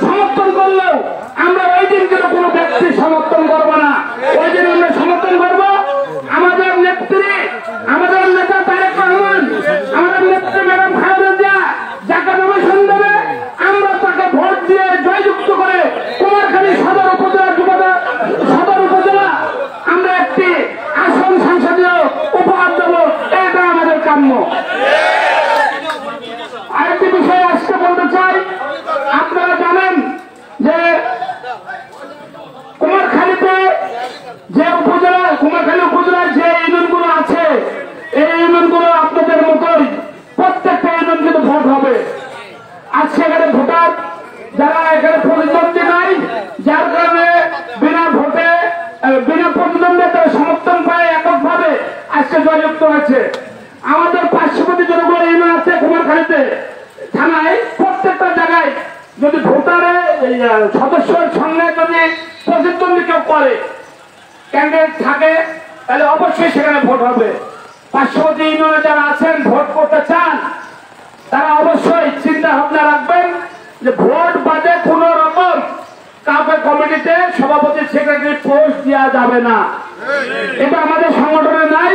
সমর্থন করলেও আমরা ওই দিন কিন্তু কোনো ব্যক্তি সমর্থন করবো না। ওই দিন আমরা সমর্থন করবো আমাদের নেত্রী, আমাদের নেতা তারেক রহমান, আমাদের নেত্রী ম্যাডাম খালেদা জিয়া যাকে নমিনেশন দেবে আমরা তাকে ভোট দিয়ে জয়যুক্ত করে কুমারখালী সদর উপজেলা আমরা একটি আসন সংসদীয় উপহার দেবো, এটা আমাদের কাম্য। আরেকটি বিষয় আজকে বলতে চাই, আপনারা জানেন যে কুমারখালীতে যে কুমারখালী উপজেলার যে ইউনিয়নগুলো আছে এই ইউনিয়নগুলো আপনাদের মতোই প্রত্যেকটা ইউনিয়ন কিন্তু ভোট হবে। আজকে এখানে ভোটার যারা এখানে প্রতিদ্বন্দ্বী নাই, যার কারণে বিনা ভোটে বিনা প্রতিদ্বন্দ্বিতা সমর্থন পায় এককভাবে আজকে জয়যুক্ত হয়েছে। আমাদের পার্শ্ববর্তী যতগুলো ইউনিয়ন আছে কুমারখালীতে থানায় প্রত্যেকটা জায়গায় যদি ভোটারে সদস্যের সঙ্গে যদি প্রতিদ্বন্দ্বী কেউ করে ক্যান্ডিডেট থাকে তাহলে অবশ্যই সেখানে ভোট হবে। পার্শ্ববর্তী ইউনিয়নে যারা আছেন ভোট করতে চান তারা অবশ্যই চিন্তা ভাবনা রাখবেন যে ভোট বাদে কোন রকম কাউকে কমিটিতে সভাপতি সেক্রেটারি পোস্ট দেওয়া যাবে না। এটা আমাদের সংগঠনে নাই।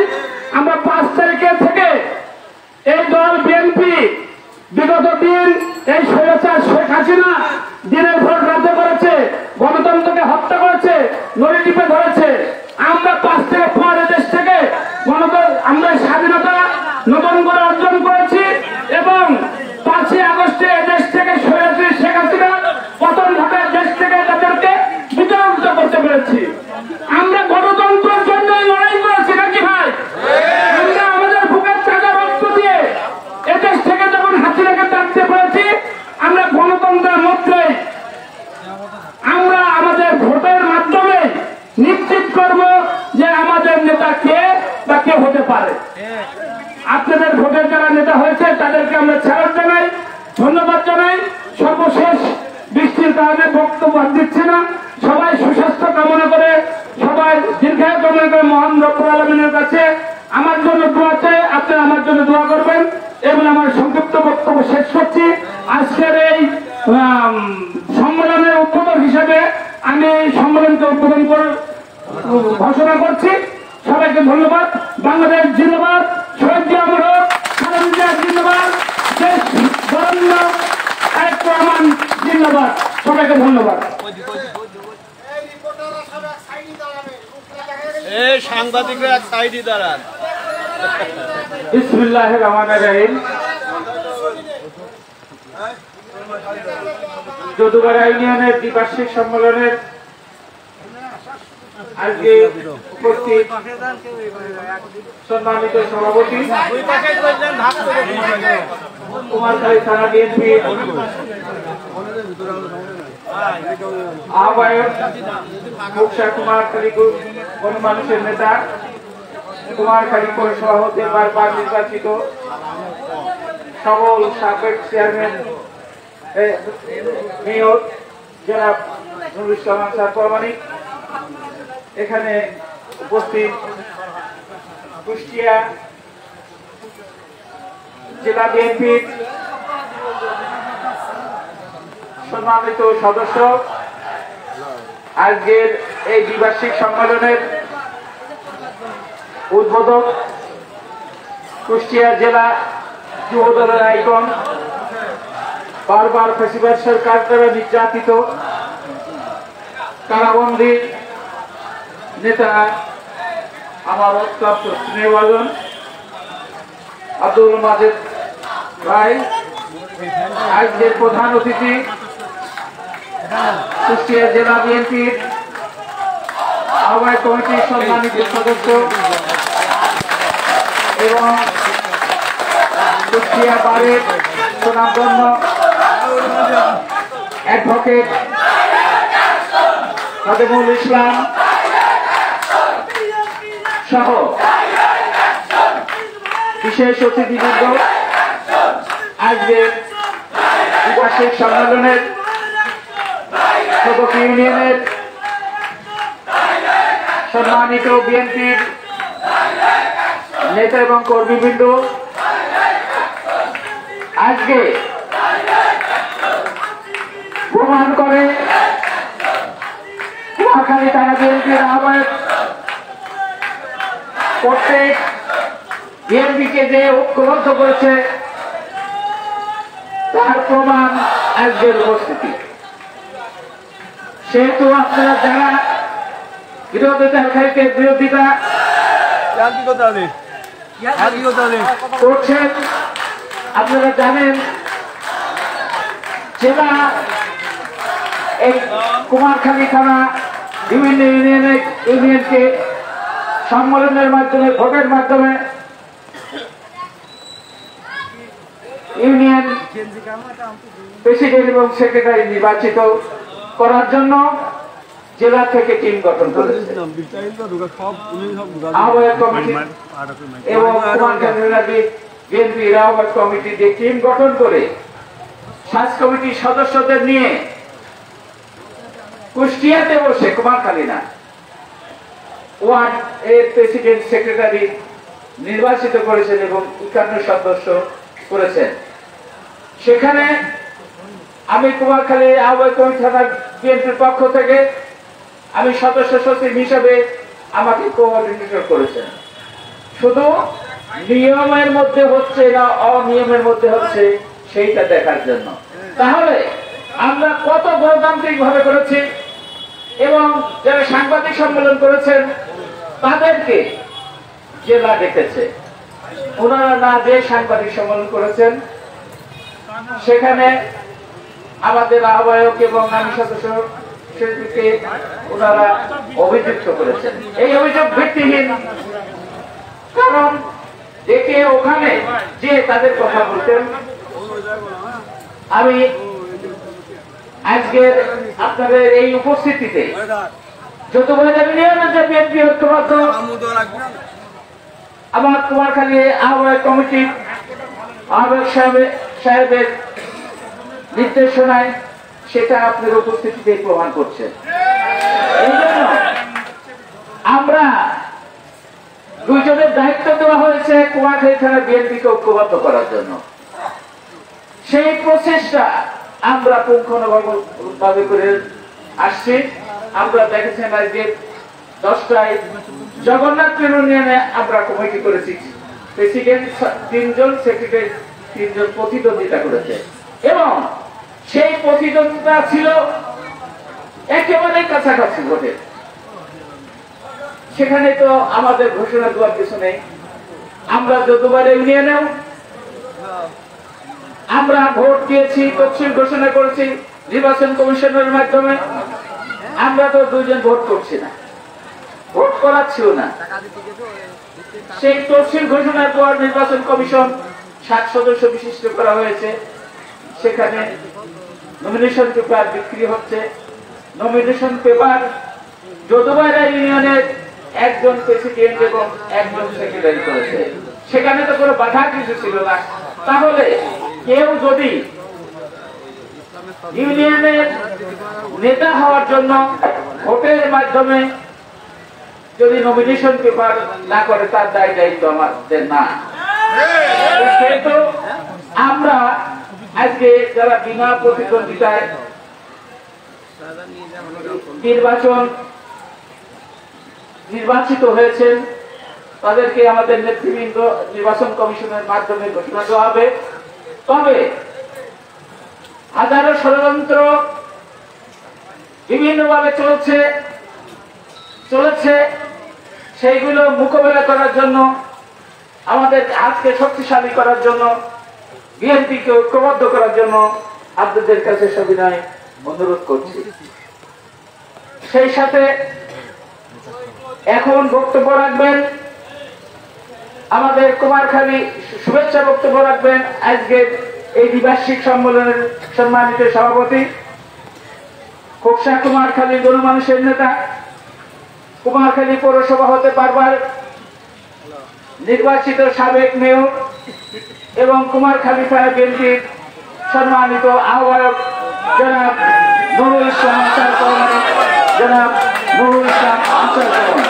আমরা 5 তারিখে থেকে এই দল বিএনপি বিগত দিন এই স্বৈরাচার শেখ হাসিনা দিনের ভোট রাজ্য করেছে, গণতন্ত্রকে হত্যা করেছে, নড়ি টিপে ধরেছে। আমরা 5 থেকে পরে দেশ থেকে আমরা স্বাধীনতা নতুন করে অর্জন করেছি এবং 5ই আগস্টে দেশ থেকে স্বৈরাচারী শেখ হাসিনা পতন ঘটে দেশ থেকে তাদেরকে বিতাড়িত করতে পেরেছি। আমরা গণতন্ত্রের জন্য লড়াই করেছি নাকি ভাই? আমরা আমাদের বুকের তাজা রক্ত দিয়ে এদেশ থেকে যখন হাসিনাকে তাড়তে পেরেছি আমরা গণতন্ত্রের মধ্যে আমরা আমাদের ভোটের মাধ্যমে নিশ্চিত করব যে আমাদের নেতা কে বা কে হতে পারে। আপনাদের ভোটের যারা নেতা হয়েছে তাদেরকে আমরা স্বাগত জানাই, ধন্যবাদ জানাই। সর্বশেষ বৃষ্টির কারণে বক্তব্য দিচ্ছে না, সবাই সুস্বাস্থ্য কামনা করে সবাই দীর্ঘায়ু কামনা করে মহান রব্বুল আলামিনের কাছে আমার জন্য দোয়া চাই, আপনারা আমার জন্য দোয়া করবেন এবং আমার সংক্ষিপ্ত বক্তব্য শেষ করছি। আজকের এই সম্মেলনের উদ্বোধক হিসেবে আমি সম্মেলনকে উদ্বোধন ঘোষণা করছি। সবাইকে ধন্যবাদ। বাংলাদেশ জিন্দাবাদ, শহীদ জিয়া অমর হোক, খালেদা জিয়া জিন্দাবাদ, দেশ বরেণ্য তারেক রহমান জিন্দাবাদ। সবাইকে ধন্যবাদ। সাংবাদিকরা এক সাইডে দাঁড়ান। বিসমিল্লাহির রহমানির রহিম। যদুপাড়া ইউনিয়নের দ্বিবার্ষিক সম্মেলনের আজকে উপস্থিত সম্মানিত সভাপতি কুমারখালী থানা বিএনপি আহ্বায়ক মুকসা কুমারখালী গণমানুষের নেতা কুমারখালী পৌরসভা হতে বারবার নির্বাচিত সকল সাবেক চেয়ারম্যান মেয়র জনাব নুরুল ইসলাম আনসার প্রামাণিক, এখানে উপস্থিত কুষ্টিয়া জেলা বিএনপির সম্মানিত সদস্য, আজকের এই দ্বিবার্ষিক সম্মেলনের উদ্বোধক কুষ্টিয়া জেলা যুব দলের আইকন, বারবার ফ্যাসিবাদ সরকার দ্বারা নির্যাতিত কারাবন্দী নেতা আমার অত্যন্ত স্নেহভাজন আব্দুল মাজেদ ভাই, আজকের প্রধান অতিথি কুষ্টিয়া জেলা বিএনপির আহ্বায়ক কমিটির সম্মানিত সদস্য এবং কুষ্টিয়া বারের সুনামধন্য অ্যাডভোকেট খাদেমুল ইসলাম সহ বিশেষ অতিথিবৃন্দ, আজকের দ্বিবার্ষিক সম্মেলনের সদক ইউনিয়নের সম্মানিত বিএনপির নেতা এবং কর্মীবৃন্দ, আজকে প্রমাণ করে কুমারখালী থানা বিএনপির আহ্বায়ক প্রত্যেক বিএনপিকে যে ঐক্যবদ্ধ করেছে তার প্রমাণ আজকের উপস্থিতি। সেহেতু আপনারা যারা বিরোধিতা করছেন, আপনারা জানেন জেলা এই কুমারখালী থানা বিভিন্ন ইউনিয়নকে সম্মেলনের মাধ্যমে, ভোটের মাধ্যমে ইউনিয়ন প্রেসিডেন্ট এবং সেক্রেটারি নির্বাচিত করার জন্য জেলা থেকে টিম গঠন করেছে আহ্বায়ক কমিটি এবং কুমারখালী বিএনপির আহ্বায়ক কমিটি যে টিম গঠন করে সাজ কমিটির সদস্যদের নিয়ে কুষ্টিয়াতে বসে কুমারখালী না ওয়ার্ড এর প্রেসিডেন্ট সেক্রেটারি নির্বাচিত করেছেন এবং 51 সদস্য করেছেন। সেখানে আমি কুমারখালী আহ্বায়ক কমিটি থানা বিএনপির পক্ষ থেকে আমি সদস্য সচিব হিসেবে আমাকে কোঅর্ডিনেটর করেছেন। শুধু নিয়মের মধ্যে হচ্ছে না অনিয়মের মধ্যে হচ্ছে সেইটা দেখার জন্য। তাহলে আমরা কত গণতান্ত্রিক ভাবে করেছি এবং যারা সাংবাদিক সম্মেলন করেছেন তাদেরকে জেলা ডেকেছে, ওনারা না যে সাংবাদিক সম্মেলন করেছেন সেখানে আমাদের আহ্বায়ক এবং আমি সদস্য সেদিকে ওনারা অভিযুক্ত করেছেন। এই অভিযোগ ভিত্তিহীন, কারণ ডেকে ওখানে যে তাদের কথা বলতেন। আমি আজকের আপনাদের এই উপস্থিতিতে যৌথবাজার ইউনিয়নের যে বিএনপি ঐক্যবদ্ধ আমার কুমারখালী আহ্বায়ক কমিটির আহ্বায়ক সাহেবের নির্দেশনায় সেটা আপনার উপস্থিতিতে প্রমাণ করছে। এই জন্য আমরা দুইজনের দায়িত্ব দেওয়া হয়েছে কুমারখালী থানা বিএনপিকে ঐক্যবদ্ধ করার জন্য। সেই প্রচেষ্টা আমরা পুঙ্খানুপুঙ্খভাবে করে আসছি। আমরা দেখেছেন আজকে 10টায় জগন্নাথপুর ইউনিয়নে আমরা কমিটি করেছি, প্রেসিডেন্ট 3 জন, সেক্রেটারি 3 জন প্রতিদ্বন্দ্বিতা করেছে এবং সেই প্রতিদ্বন্দ্বিতা ছিল একেবারে কাছাকাছি ভোটে। সেখানে তো আমাদের ঘোষণা দেওয়ার কিছু নেই। আমরা যতবারে ইউনিয়নেও আমরা ভোট দিয়েছি, তফসিল ঘোষণা করেছি নির্বাচন কমিশনের মাধ্যমে। আমরা তো 2 জন ভোট করছি না, ভোট করাচ্ছিও না। সেই তফসিল ঘোষণার পর নির্বাচন কমিশন 7 সদস্য বিশিষ্ট করা হয়েছে। সেখানে নমিনেশন পেপার বিক্রি হচ্ছে। নমিনেশন পেপার যদুবাইরা ইউনিয়নের 1 জন প্রেসিডেন্ট এবং 1 জন সেক্রেটারি করেছে। সেখানে তো কোনো বাধা কিছু ছিল না। তাহলে কেউ যদি ইউনিয়নের নেতা হওয়ার জন্য ভোটের মাধ্যমে যদি নমিনেশন পেপার না করে তার দায়িত্ব আমাদের না। সেহেতু আমরা আজকে যারা বিনা প্রতিদ্বন্দ্বিতায় নির্বাচিত হয়েছেন তাদেরকে আমাদের নেতৃবৃন্দ নির্বাচন কমিশনের মাধ্যমে ঘোষণা দেওয়া হবে। তবে হাজারো ষড়যন্ত্র বিভিন্নভাবে চলেছে, সেইগুলো মোকাবেলা করার জন্য, আমাদের হাতকে শক্তিশালী করার জন্য, বিএনপিকে ঐক্যবদ্ধ করার জন্য আপনাদের কাছে সবিনয় অনুরোধ করছি। সেই সাথে এখন বক্তব্য রাখবেন আমাদের কুমারখালী, শুভেচ্ছা বক্তব্য রাখবেন আজকের এই দ্বিবার্ষিক সম্মেলনের সম্মানিত সভাপতি, খোকসা কুমারখালী গণমানুষের নেতা, কুমারখালী পৌরসভা হতে বারবার নির্বাচিত সাবেক মেয়র এবং কুমারখালী থানা বিএনপির সম্মানিত আহ্বায়ক জনাব নুরুল ইসলাম আনসার কর্মী, জনাব নুরুল ইসলাম আনসার কর্মী।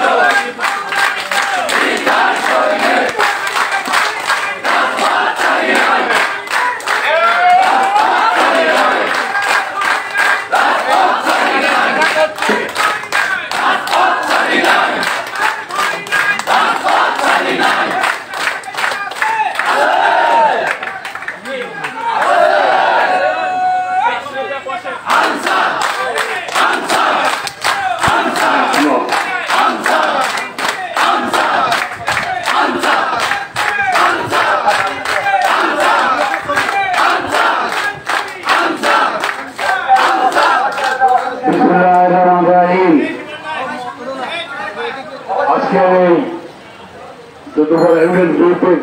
দুপুর ইউনিয়ন গ্রুপের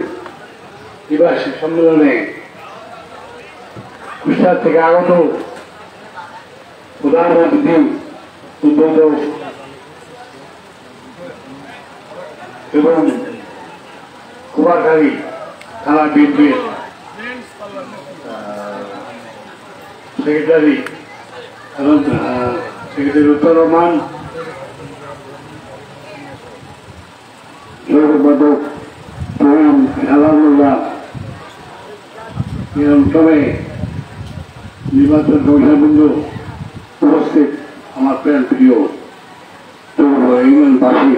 নিবাসী সম্মেলনে কুষ্টিয়া থেকে আগত প্রধানমন্ত্রী উদ্বোধক এবং কুমারখালী থানা বিএনপির সেক্রেটারি উত্তর রহমান, সম্পাদক প্রধান আলহামদুল্লাহ, সবাই নির্বাচন কমিশনবৃন্দ উপস্থিত, আমার প্রাণ প্রিয় ইউনিয়নবাসী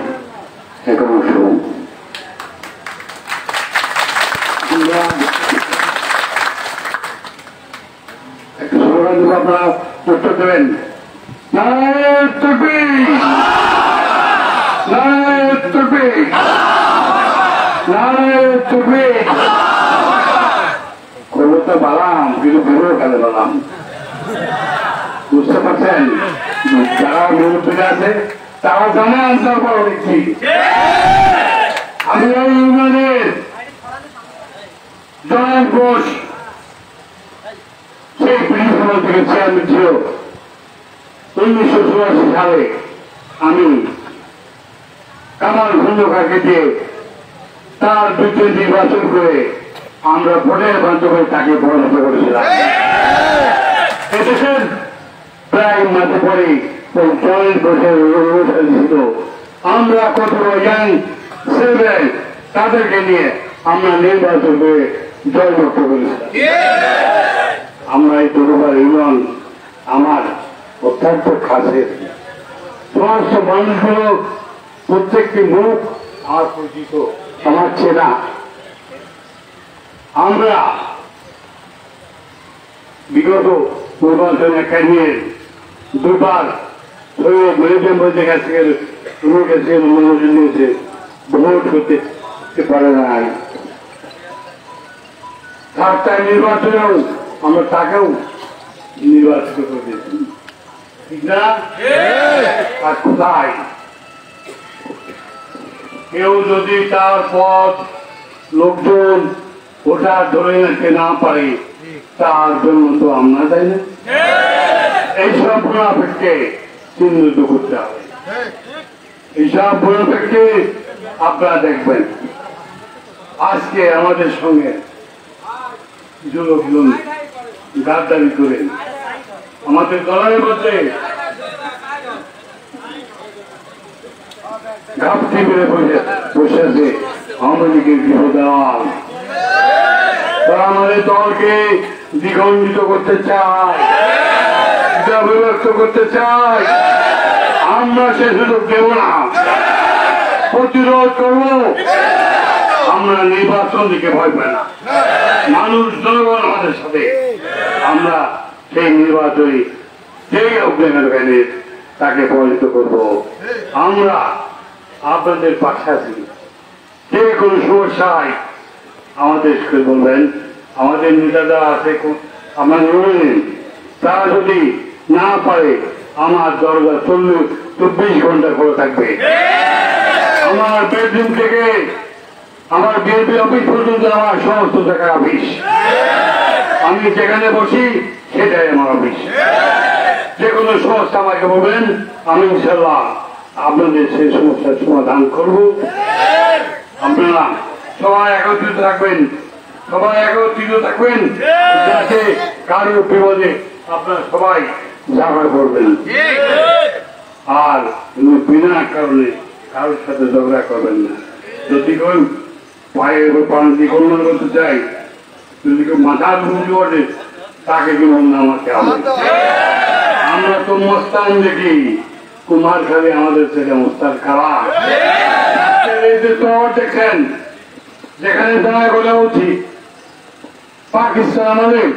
এখন একটা স্লোগান দেবো, আপনারা উত্তর দেবেন। করবো তো বালাম, কিন্তু ভুলেও খেলে বালাম, বুঝতে পারছেন? যারা মুরব্বীরা আছে তারা জানে আনসার পাওয়া দেখছি। আমি এই ইউনিয়নের জয়েন ঘোষ, সেই প্রিন্সিপাল থেকে চেয়ারম্যান ছিল 1984 সালে। আমি কামাল খন্দকারকে দিয়ে তার বিরুদ্ধে নির্বাচন করে আমরা ভোটের মাধ্যমে তাকে পরাজিত করেছিলাম। এদেশের প্রায় মাঝে পরে ওই জয়েন্ট ঘোষের অনুষ্ঠান ছিল। আমরা কতগুলো ইয়াং ছেলে তাদেরকে নিয়ে আমরা নির্বাচন করে জয়যুক্ত করেছিলাম। আমরা এই দরবার ইউনিয়ন আমার অত্যন্ত কাছের সমস্ত মানুষগুলো, প্রত্যেকটি মুখ আমার পরিচিত, আমার চেনা। আমরা বিগত নির্বাচন একাডেমির দুবার সৈয়দ মহিউদ্দিনের কাছে মনোনয়ন নিয়েছে, ভোট করতে পারে নাই। থার্ড টাইম নির্বাচনেও আমরা তাকেও নির্বাচিত করেছি, ঠিক না? আর কোথায় কেউ যদি তার পথ লোকজন ভোটার ধরে রাখতে না পারে, তার জন্য তো আমরা তাই না? এইসব মুনাফিককে চিহ্নিত করতে হবে। এইসব মুনাফিককে আপনারা দেখবেন আজকে আমাদের সঙ্গে কিছু লোকজন গাদ্দারি করে আমাদের দলের মধ্যে ঘাপটি মেরে বসে আছে আওয়ামী লীগের গৃহদাল। তারা আমাদের দলকে দ্বিখণ্ডিত করতে চায়, বিভক্ত করতে চায়। আমরা সে সুযোগ দেব না, প্রতিরোধ করব। আমরা নির্বাচন দিকে ভয় পাই না, মানুষ জনগণ আমাদের সাথে। আমরা সেই নির্বাচনে যেই অগ্নিকারী তাকে পরাজিত করব। আমরা আপনাদের পাশে আছি, যে কোনো সমস্যায় আমাদেরকে বলবেন। আমাদের নেতারা আছে, আমার তারা যদি না পারে আমার দরজা 24 ঘন্টা করে থাকবে। আমার বেডরুম থেকে আমার বিএনপি অফিস পর্যন্ত আমার সমস্ত জায়গায় অফিস। আমি যেখানে বসি সেটাই আমার অফিস। যে কোনো সমস্যা আমাকে বলবেন, আমি ইনশাল্লাহ আপনাদের সেই সমস্যার সমাধান করব। আপনারা সবাই একত্রিত থাকবেন, সবাই একত্রিত থাকবেন, যাতে কারোর বিপদে আপনারা সবাই ঝামেলা করবেন। আর বিনা কারণে কারোর সাথে ঝগড়া করবেন না। যদি কেউ পায়ের পানি কল্যাণ করতে চাই, যদি কেউ মাথার উঁচু ওঠে, তাকে জীবন আমাকে হবে। আমরা তো মস্তান দেখি, কুমারখালী আমাদের ছেলে মস্তান খাওয়া। দেখেন যেখানে দাঁড়া করে উঠি পাকিস্তান আমাদের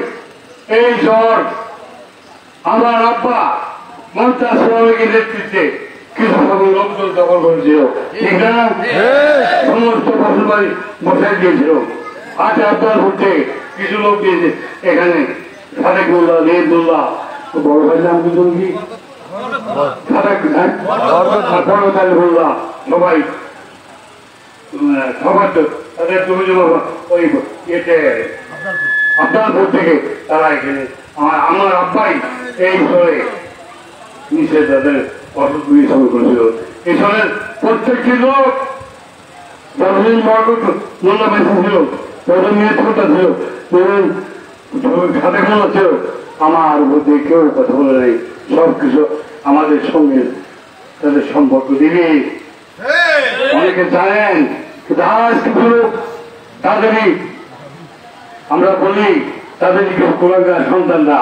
এই জ্বর। আমার আব্বা মমতাজ শ্রমিকের নেতৃত্বে কিছু লোকজন দখল করেছিল, ঠিক না? সমস্ত ফসল বাড়ি বসাই দিয়েছিল। আচ্ছা, আপনার ভোটে কিছু লোক দিয়েছে এখানে, সাদেক মোল্লা, লেদ মোল্লা, বড় ভাই নাম কি কি বড় মোল্লা, সবাই খবর তো তাদের জমি জমা ওই ইয়েতে আপনার থেকে তারা এখানে আমার আব্বাই এই ঘরে নিচে তাদের অসুখ শুরু করেছিল। এসবের প্রত্যেকটি লোক যতদিন মোল্লা বেঁচে ছিল ততদিন মেয়ে ছোটা ছিল খাতে খোলা ছিল আমার মধ্যে কেউ কথা বলে নেই। সবকিছু আমাদের সঙ্গে তাদের সম্পর্ক দিবি। অনেকে জানেন আজ কিছু লোক তাদেরই আমরা বলি তাদেরই কেউ কোরআনগার সন্তানরা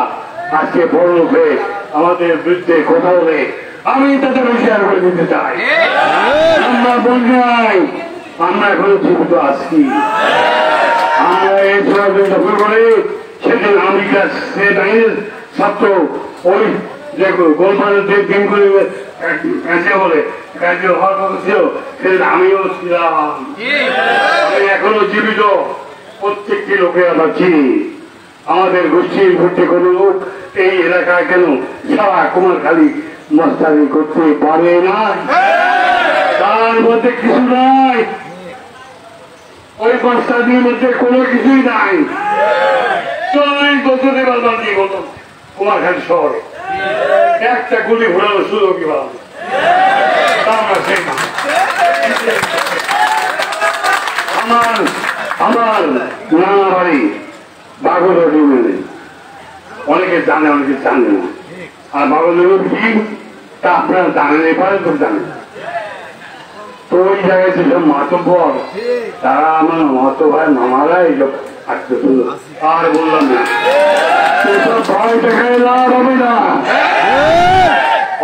আজকে বড় লোকে আমাদের বিরুদ্ধে কথা বলে আমি তাদের হুঁশিয়ার করে দিতে চাই। আমরা বলি নাই আমরা এখন জীবিত আছি। আমরা এই সমাজে দখল করে সেদিন আমেরিকা স্টেট আইনের ছাত্র ওই যে গোলমালের যে দিন করে বলে হওয়ার কথা ছিল সেদিন আমিও ছিলাম। আমি এখনো জীবিত। প্রত্যেকটি লোকে আমরা চিনি। আমাদের গোষ্ঠীর ভর্তি কোনো লোক এই এলাকায় কেন সারা কুমারখালী মস্তানি করতে পারে না? তার মধ্যে কিছু নাই। ওই মস্তানির মধ্যে কোনো কিছুই নাই। 40 বছরের বালবান্দি মতো কুমারখালী শহরে একটা গুলি ঘোরানোর সুযোগই পাবে আমার নানা বাড়ি বাগলডি মেলে অনেকে জানে অনেকে জানে না। আর বাগলডি কি তা আপনারা জানেন এবারে তো জানেন। তো ওই জায়গায় যেসব মাতব্বর তারা আমার মতো ভাই মামারা এইসব থাকতে শুরু আর বললাম না ভয় দেখায় লাভ হবে না।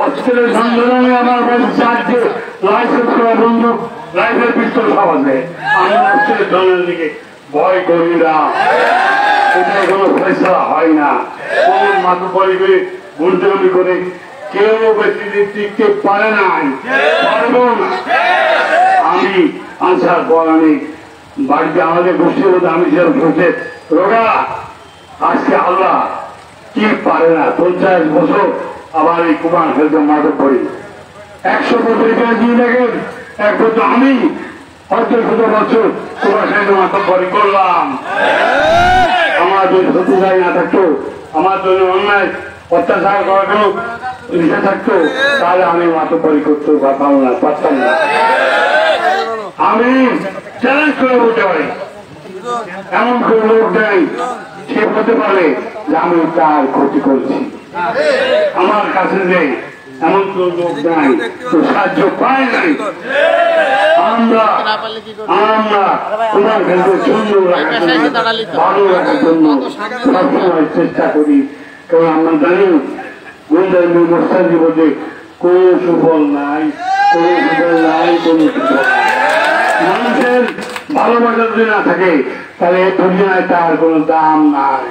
অস্ট্রেলের সংগ্রামে আমার চারটে লাইসেন্স করা বন্ধু লাইফের পিস্তল সব আছে। আমি অস্ট্রেলের ধরনের দিকে ভয় করি না। এটা কোনো ফেসলা হয় না। কোন মাথা পরিবে গুন্ডামি করে কেউ বেশি টিকতে পারে নাই, পারবো না। আমি আসার পর আমি বাড়িতে আমাদের গোষ্ঠীর মধ্যে আমি যেরকম বসে রোগা আজকে আল্লাহ কি পারে না 50 বছর আবার এই কুমার খেলতে মাদক করি 100 বছর এখানে দিয়ে দেখেন। এক বছর আমি হয়তো 100 বছর কুমার খেলতে মাদক করি করলাম। আমার যদি সত্যি না থাকতো, আমার জন্য অন্যায় অত্যাচার করার কোনো ইচ্ছা থাকতো তাহলে আমি মাথা পরি করতে পারতাম না। আমি চ্যালেঞ্জ করে বলতে পারি এমন কোন লোক নেই সে বলতে পারে যে আমি তার ক্ষতি করছি। আমার কাছে নেই এমন কোন লোক নাই তো সাহায্য পায় নাই। আমরা তোমার কাছে সুন্দর রাখার জন্য ভালো রাখার জন্য সবসময় চেষ্টা করি। কারণ আমরা জানি গুন্ডামি মোস্তানি বলতে কোন সুফল নাই, কোন সুফল নাই, কোন সুফল মানুষের ভালোবাসা যদি না থাকে তাহলে দুনিয়ায় তার কোন দাম নাই।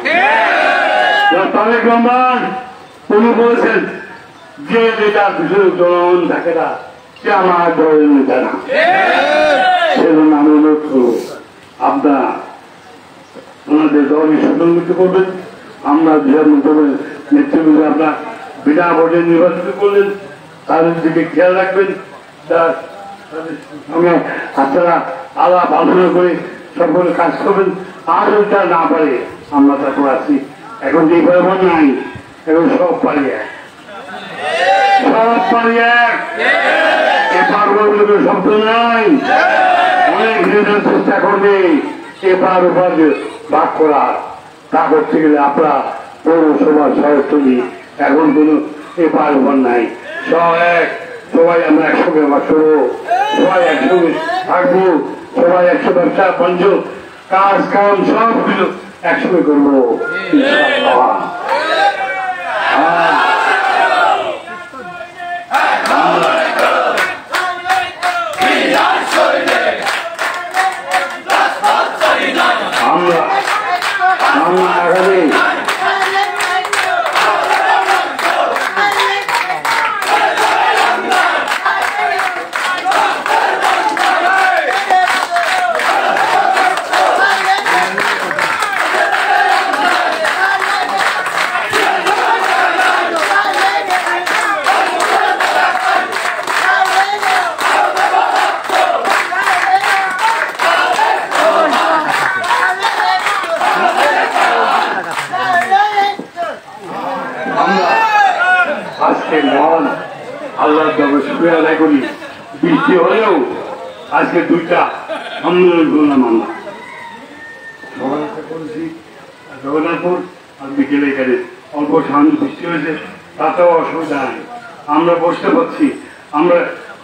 তারেক রহমান উনি বলেছেন যে তার পিছনে জনগণ থাকে না সে আমার দলের নেতা না। সেজন্য আমি অনুরোধ করব আপনারা ওনাদের দলই সুসংগঠিত করবেন। আমরা দলের নেতৃবৃন্দ আপনার বিনা ভোটে নির্বাচিত করলেন তাদের দিকে খেয়াল রাখবেন। আপনারা আলাপ আলোচনা করে সকলে কাজ করবেন। আর যদি তারা না পারে আমরা তারপর আসি। এখন যে ব্যাপার নাই, এখন সব পারি এক, সব পারি এক। এ পারগুলোর শব্দ নাই। অনেক নিজের চেষ্টা করবে এপার ওপার ভাগ করার। তা করতে গেলে আপনারা পৌরসভা শহরতলি এখন কোন এপার ওপার নাই, সব এক। সবাই আমরা একসঙ্গে বাস করবো, সবাই একসঙ্গে থাকবো, সবাই একশো ব্যবসা বাণিজ্য কাজ কাম সব কিছু একসঙ্গে করবো। আমরা আগামী আজকে মহান আল্লাহর দরবারে শুকরিয়া আদায় করি। বৃষ্টি হলেও আজকে দুইটা আন্দোলন করলাম আমরা, সকালে করেছি জগন্নাথপুর আর বিকেলে এখানে অল্প সামান্য বৃষ্টি হয়েছে, তাতেও অসুবিধা নাই, আমরা বসতে পারছি, আমরা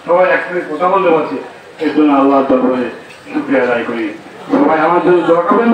সবাই একসাথে কথা বলতে পারছি। এর জন্য আল্লাহর দরবারে শুকরিয়া আদায় করি। সবাই আমার জন্য দোয়া করবেন।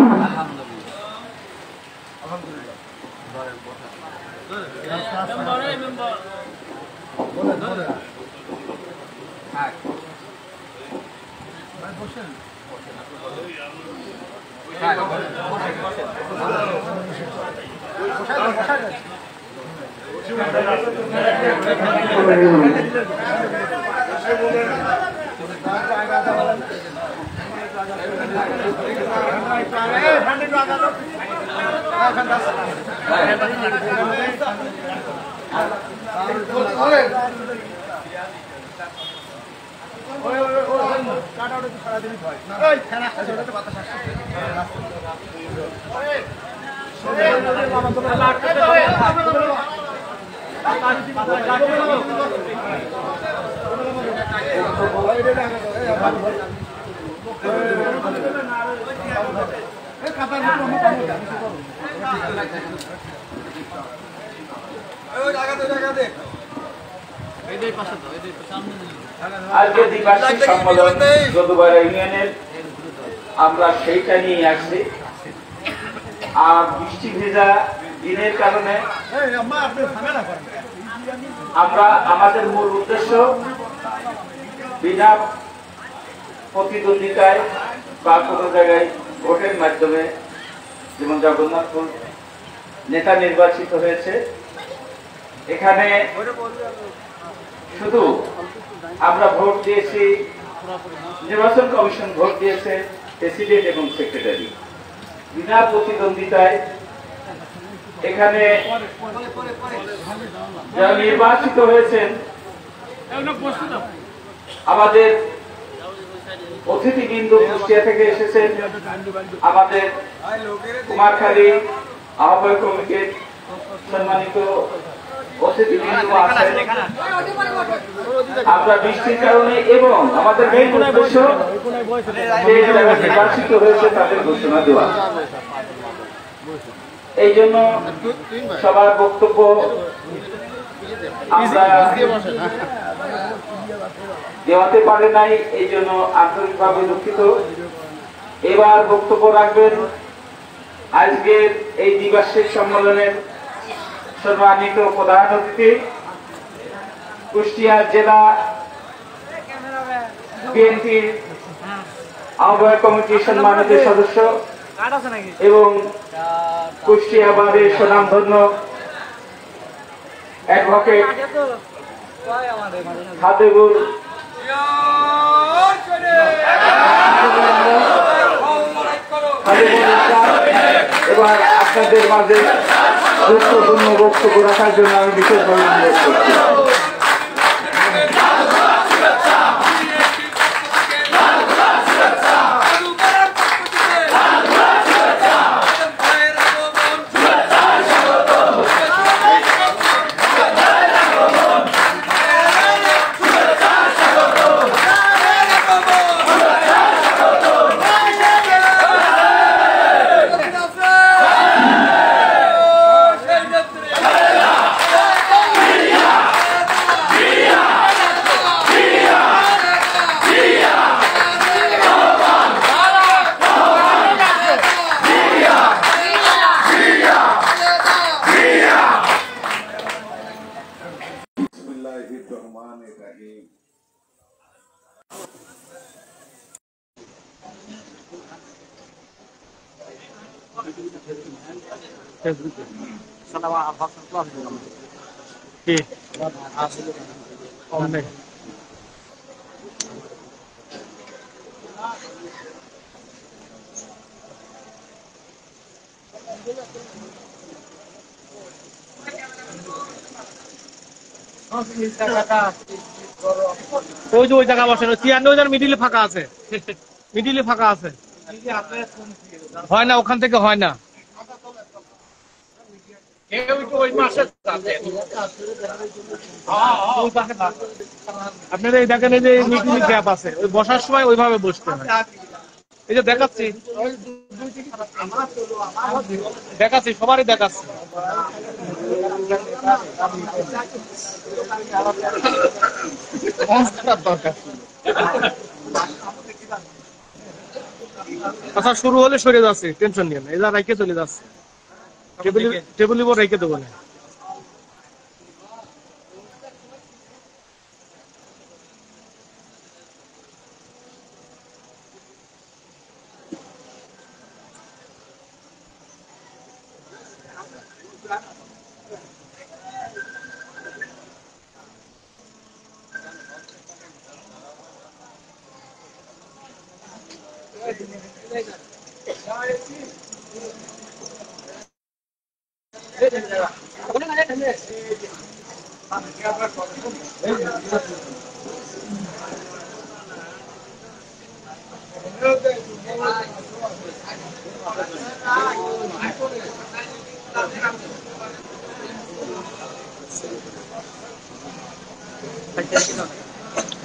আজকে দ্বিবার্ষিক সম্মেলন যদুবাড়া ইউনিয়নের আমরা সেইটা নিয়ে আসছি। আর বৃষ্টি ভেজা দিনের কারণে আমরা আমাদের মূল উদ্দেশ্য বিনা প্রতিদ্বন্দ্বিতায় বা কোনো জায়গায় ভোটের মাধ্যমে, যেমন জগন্নাথপুর নেতা নির্বাচিত হয়েছে, এখানে শুধু আমরা ভোট দিয়েছি, নির্বাচন কমিশন ভোট দিয়েছে প্রেসিডেন্ট এবং সেক্রেটারি, বিনা প্রতিদ্বন্দ্বিতায় এখানে যারা নির্বাচিত হয়েছেন আমাদের অতিথিবৃন্দ কুষ্টিয়া থেকে এসেছেন, আমাদের কুমারখালী আহ্বায়ক কমিটির সম্মানিত অতিথিবৃন্দ আছেন। আমরা বৃষ্টির কারণে এবং আমাদের মেইন উদ্দেশ্য যারা নির্বাচিত হয়েছে তাদের ঘোষণা দেওয়া, এই জন্য সবার বক্তব্য আমরা দেওয়াতে পারে নাই, এই জন্য আন্তরিকভাবে দুঃখিত। এবার বক্তব্য রাখবেন আজকের এই দ্বিবার্ষিক সম্মেলনের সম্মানিত প্রধান অতিথি, কুষ্টিয়া জেলা বিএনপির আহ্বায়ক কমিটির সম্মানিত সদস্য এবং কুষ্টিয়া বারের সুনামধন্য অ্যাডভোকেট হাবিবুল এবার আপনাদের মাঝে গুরুত্বপূর্ণ বক্তব্য রাখার জন্য আমি বিশেষভাবে অনুরোধ করছি। ওই যে ওই জায়গা বসেন, ওই মিডিলে ফাঁকা আছে, মিডিলে ফাঁকা আছে, হয় না, ওখান থেকে হয় না। আপনারা এই দেখেন, এই যে মিটিং গ্যাপ আছে, ওই বসার সময় ওইভাবে বসতে হয়। এই যে দেখাচ্ছি দেখাচ্ছি সবারই দেখাচ্ছি। আচ্ছা, শুরু হলে সরে যাচ্ছে, টেনশন নিয়ে না, এরা রাইকে চলে যাচ্ছে, টেবিল উপর রেখে দেবো না।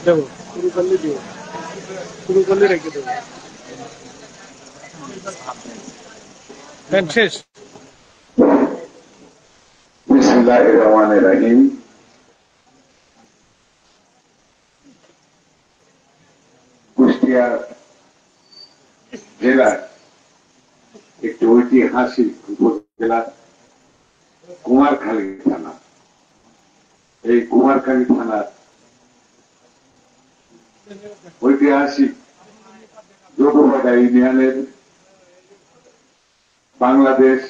দেবো, শুরু করলে দিব, শুরু করলে রেখে দেবো। শেষ। বিসমিল্লাহির রহমানির রহিম। কুষ্টিয়া জেলার একটি ঐতিহাসিক উপজেলা কুমারখালী থানা। এই কুমারখালী থানার ঐতিহাসিক যোগবাদা ইউনিয়নের বাংলাদেশ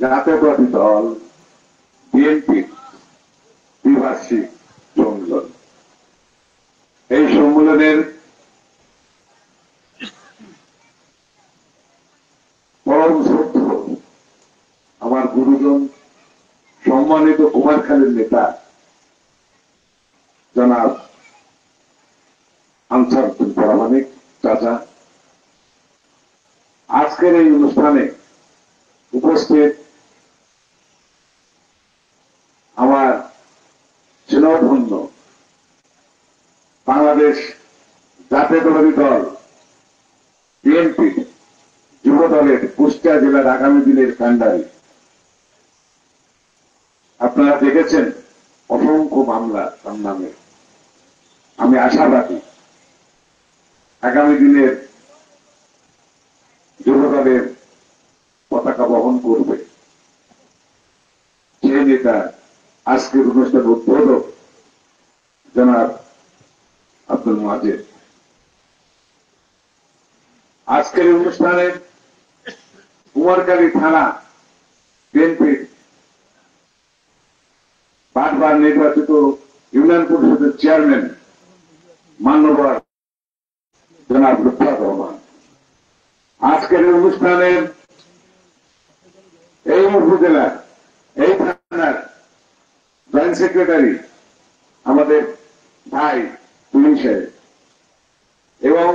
জাতীয়তাবাদী দল বিএনপির দ্বিবার্ষিক সম্মেলন। এই সম্মেলনের পরম শ্রদ্ধেয় আমার গুরুজন, সম্মানিত কুমারখালীর নেতা জনাব আনসার উদ্দিন প্রামাণিক চাচা, আজকের এই অনুষ্ঠানে উপস্থিত আমার স্নেহধন্য বাংলাদেশ জাতীয়তাবাদী দল বিএনপি যুব দলের কুষ্টিয়া জেলার আগামী দিনের কান্ডারি। আপনারা দেখেছেন অসংখ্য মামলা তার নামে। আমি আশাবাদী আগামী দিনের যুব দলের পতাকা বহন করবে সেই নেতা আজকের অনুষ্ঠান উদ্বোধক জনাব আব্দুল মাজেদ। আজকের অনুষ্ঠানে কুমারখালী থানা বিএনপির বারবার নির্বাচিত ইউনিয়ন পরিষদের চেয়ারম্যান মান্যবর জনাব লুৎফর রহমান। আজকের অনুষ্ঠানের এই উপজেলার এই থানার জয়েন্ট সেক্রেটারি আমাদের ভাই পুলিশের এবং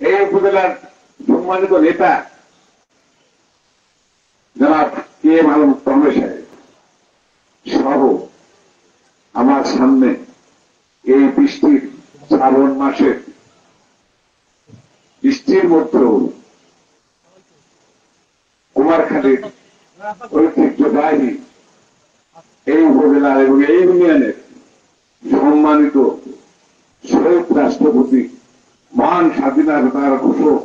এই উপজেলার সম্মানিত নেতা জনাব কে এম আলম তন্ময় সাহেব সহ আমার সামনে এই বৃষ্টির শ্রাবণ মাসের বৃষ্টির মধ্যেও কুমারখালীর ঐতিহ্যবাহী এই উপজেলার এবং এই ইউনিয়নের সম্মানিত শহীদ রাষ্ট্রপতি মহান স্বাধীনতার ঘোষক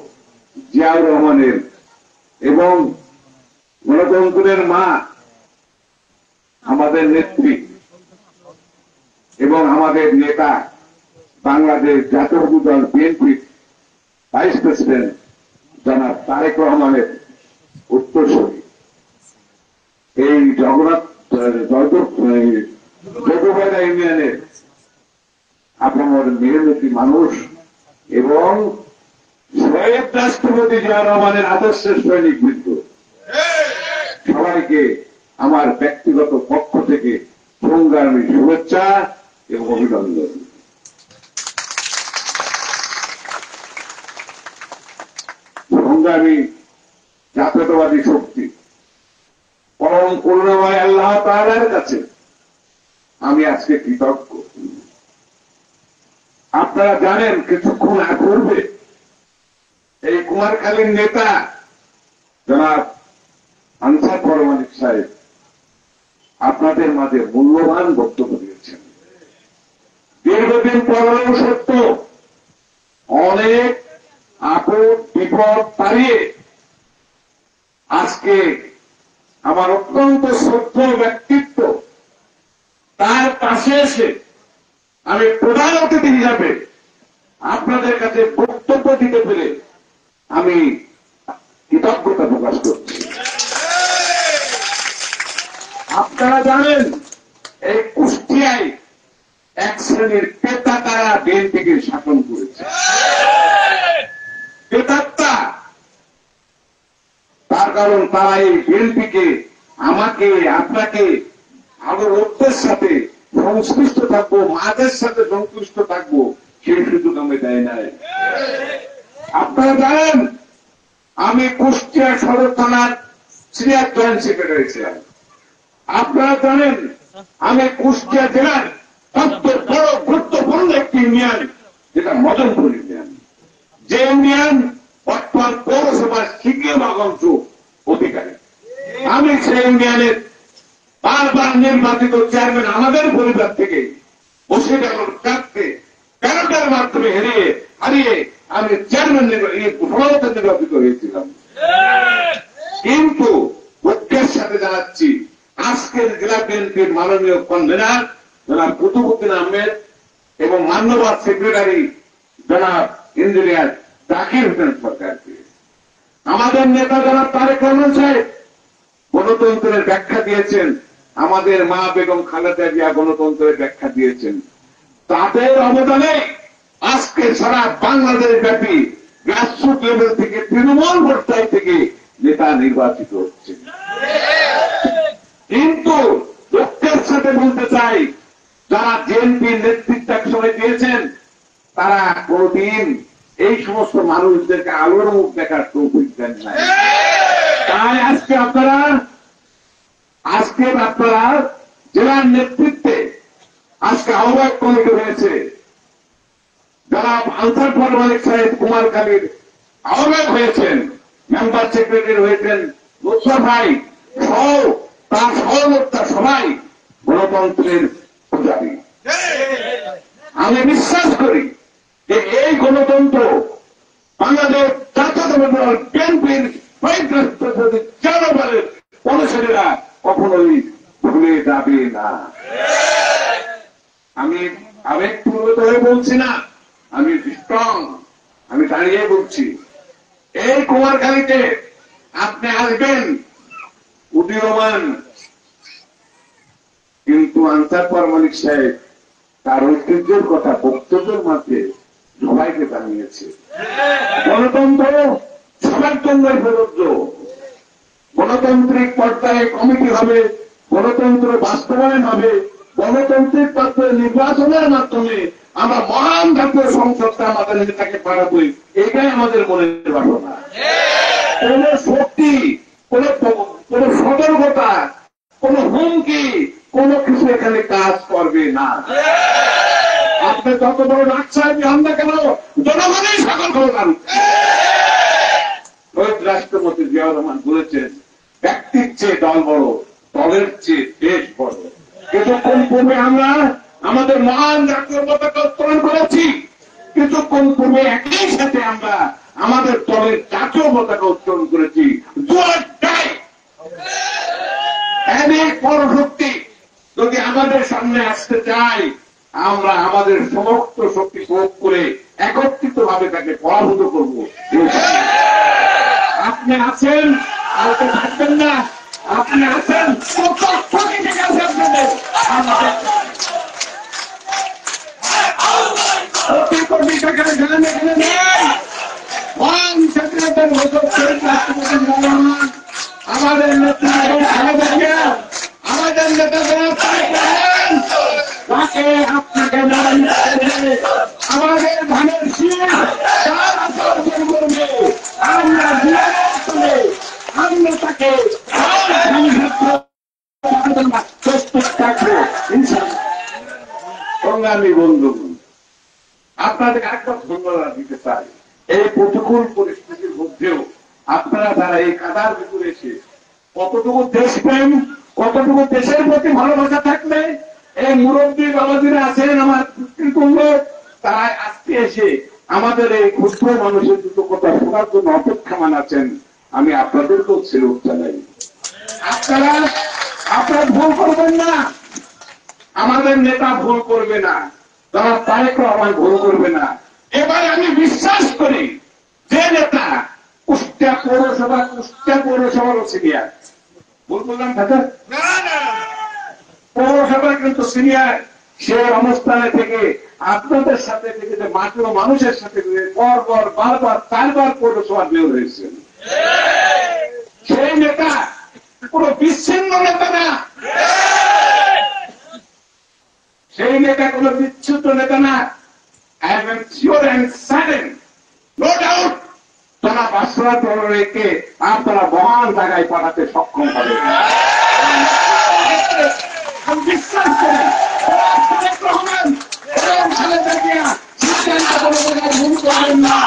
জিয়াউর রহমানের এবং গণতন্ত্রের মা আমাদের নেত্রী এবং আমাদের নেতা বাংলাদেশ জাতীয়তাবাদী দল বিএনপির ভাইস প্রেসিডেন্ট জনাব তারেক রহমানের উত্তরসূরি এই জগবাদা ইউনিয়নের আপনার মেহনতি মানুষ এবং শহীদ রাষ্ট্রপতি জিয়াউর রহমানের আদর্শের সৈনিক বৃন্দ সবাইকে আমার ব্যক্তিগত পক্ষ থেকে সংগ্রামী শুভেচ্ছা এবং অভিনন্দন। সংগ্রামী জাতীয়তাবাদী শক্তি আছে, আমি আজকে কৃতজ্ঞ। আপনারা জানেন কিছুক্ষণ পূর্বে এই কুমারখালীর নেতা জনাব আনসার পরমাণিক সাহেব আপনাদের মাঝে মূল্যবান বক্তব্য দিয়েছেন। দীর্ঘদিন পরেও সত্য অনেক আপদ বিপদ পারিয়ে আজকে আমার অত্যন্ত শ্রদ্ধেয় ব্যক্তিত্ব তার পাশে এসে আমি প্রধান অতিথি হিসাবে আপনাদের কাছে বক্তব্য দিতে পেরে আমি কৃতজ্ঞতা প্রকাশ করছি। আপনারা জানেন এই কুষ্টিয়ায় এক শ্রেণীর পেতা তারা বিএনপিকে শাসন করেছে। পেতাত্তা, তার কারণ তারা এই বিএনপিকে আমাকে আপনাকে আরো লোকদের সাথে সংশ্লিষ্ট থাকবো, মাদের সাথে সংশ্লিষ্ট থাকবো সেই সুযোগ আমি দেয় নাই। আপনারা জানেন আমি কুষ্টিয়া সদর থানার সিনিয়র জয়েন্ট সেক্রেটারি ছিলাম। আপনারা জানেন আমি কুষ্টিয়া জেলার সবচেয়ে বড় গুরুত্বপূর্ণ একটি ইউনিয়ন যেটা মদনপুর ইউনিয়ন, যে ইউনিয়ন বর্তমান পৌরসভার সিকিমবাগ অংশ অধিকারী। আমি সেই ইউনিয়নের বারবার নির্বাচিত চেয়ারম্যান আমাদের পরিবার থেকে বসিরহাটের প্রার্থী ব্যালটের মাধ্যমে হারিয়ে আমি চেয়ারম্যান সভাপতি নির্বাচিত হয়েছিলাম। কিন্তু ঐক্যের সাথে জানাচ্ছি আজকের জেলা বিএনপির মাননীয় কনভেনার জনাব কুতুবুদ্দিন আহমেদ এবং মান্যবর সেক্রেটারি জনাব ইঞ্জিনিয়ার জাকির হোসেন সরকারকে, আমাদের নেতা জনাব তারেক রহমান সাহেব গণতন্ত্রের ব্যাখ্যা দিয়েছেন, আমাদের মা বেগম খালেদা জিয়া গণতন্ত্রের ব্যাখ্যা দিয়েছেন। তাদের অবদানে আজকে সারা বাংলাদেশ ব্যাপী গ্রাসরুট লেভেল থেকে তৃণমূল পর্যায় থেকে নেতা নির্বাচিত হচ্ছে। কিন্তু দুঃখের সাথে বলতে চাই যারা বিএনপির নেতৃত্ব এক সময় দিয়েছেন তারা কোনদিন এই সমস্ত মানুষদেরকে আলোর মুখ দেখার তৌফিক দেন নাই। তাই আজকে আপনারা জেলার নেতৃত্বে আজকে আহ্বায়ক কমিটি হয়েছে, যারা আনসার পরমাণিক সাহেব কুমারখালীর আহ্বায়ক হয়েছেন, মেম্বার সেক্রেটারি হয়েছেন লুৎফা ভাই সহ তার সহযোদ্ধা সবাই গণতন্ত্রের পূজারী। আমি বিশ্বাস করি যে এই গণতন্ত্র বাংলাদেশ জাতীয়তাবাদী দল বিএনপির জনগণের অনুসারীরা কখনোই ভুলে যাবে না। আমি আবেগপূর্বক হয়ে বলছি না, আমি স্ট্রং, আমি দাঁড়িয়ে বলছি এই কুমারখালীতে আপনি আসবেন উদীয়মান, কিন্তু আনসার পরমাণিক সাহেব তার ঐতিহ্যের কথা বক্তব্যের মাঝে সবাইকে জানিয়েছে। গণতন্ত্র সবার জন্যই প্রযোজ্য। গণতান্ত্রিক পর্যায়ে কমিটি হবে, গণতন্ত্র বাস্তবায়ন হবে, গণতান্ত্রিক পর্যায়ে নির্বাচনের মাধ্যমে আমরা মহান জাতীয় সংসদটা আমাদের নেতাকে পাঠাবই, এটাই আমাদের মনের বাসনা। কোন শক্তি, কোন সতর্কতা, কোন হুমকি, কোন কিছু এখানে কাজ করবে না। আপনি যত বড় রাজশাহী হন না কেন, জনগণই সকল ক্ষমতার। শহীদ রাষ্ট্রপতি জিয়াউর রহমান বলেছেন ব্যক্তির চেয়ে দল বড়, দলের চেয়ে দেশ বড়। কিছুক্ষণ পূর্বে আমরা আমাদের মহান জাতীয় পতাকা উত্তোলন করেছি, কিছুক্ষণ পূর্বে একই সাথে আমরা আমাদের দলের জাতীয় পতাকা উত্তোলন করেছি। পরশক্তি যদি আমাদের সামনে আসতে চাই, আমরা আমাদের সমস্ত শক্তি প্রয়োগ করে একত্রিত ভাবে তাকে পরাভূত করবো। আপনি আছেন, কাউকে থাকবেন না, আপনি আছেন কোটি টাকা এখানে নেই। আমাদের নেতা আমাদের নেতা তাকে আপনাকে আমাদের ধানের শীত করবে, আমরা আমরা তাকে প্রস্তুত থাকবো ইনশাআল্লাহ। সংগ্রামী বন্ধু, আপনাদের একবার ধন্যবাদ দিতে চাই। এই প্রতিকূল পরিস্থিতির মধ্যেও আপনারা যারা এই কাদার ভিতরে এসে কতটুকু দেশপ্রেম, কতটুকু দেশের প্রতি ভালোবাসা থাকলে এই মুরব্বী বাবাজিরা আছেন আমার পিতৃতুল্য, তারা আজকে এসে আমাদের এই ক্ষুদ্র মানুষের দুটো কথা শোনার জন্য অপেক্ষমান আছেন। আমি আপনাদেরকেও সেলুট জানাই। আপনারা ভুল করবেন না, আমাদের নেতা ভুল করবে না, তারা তারেক রহমান ভুল করবে না। এবার আমি বিশ্বাস করি যে নেতা কুষ্টিয়া পৌরসভার সিনিয়র, ভুল বললাম দাদা, পৌরসভার কিন্তু সিনিয়র, সে অবস্থানে থেকে আপনাদের সাথে থেকে যে মাত্র মানুষের সাথে বারবার 4বার পৌরসভার মেয়র হয়েছেন। সেই নেতা পুরো বিচ্ছিন্ন নেতা না, সেই নেতা কোন বিচ্ছুত নেতা না। I am sure and certain, no doubt, তারা বাসরা দলকে আপনারা মহান জায়গায় পাঠাতে সক্ষম হবে। আমি বিশ্বাস করি তারেক রহমান এবং খালেদা জিয়া সিদ্ধান্ত কোনো জায়গায় ভুল করবেন না।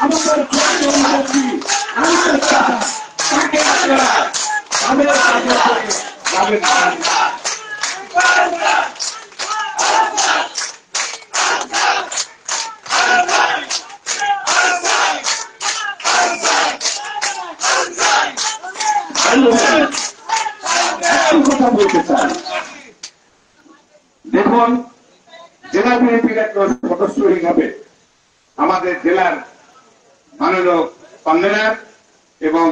আমাদের মুরব্বী তাকে আপনারা তাদের কাছে যাবেন। কথা বলতে চাই, দেখুন জেলা বিএনপির একজন সদস্য হিসাবে আমাদের জেলার মাননীয় কনভেনর এবং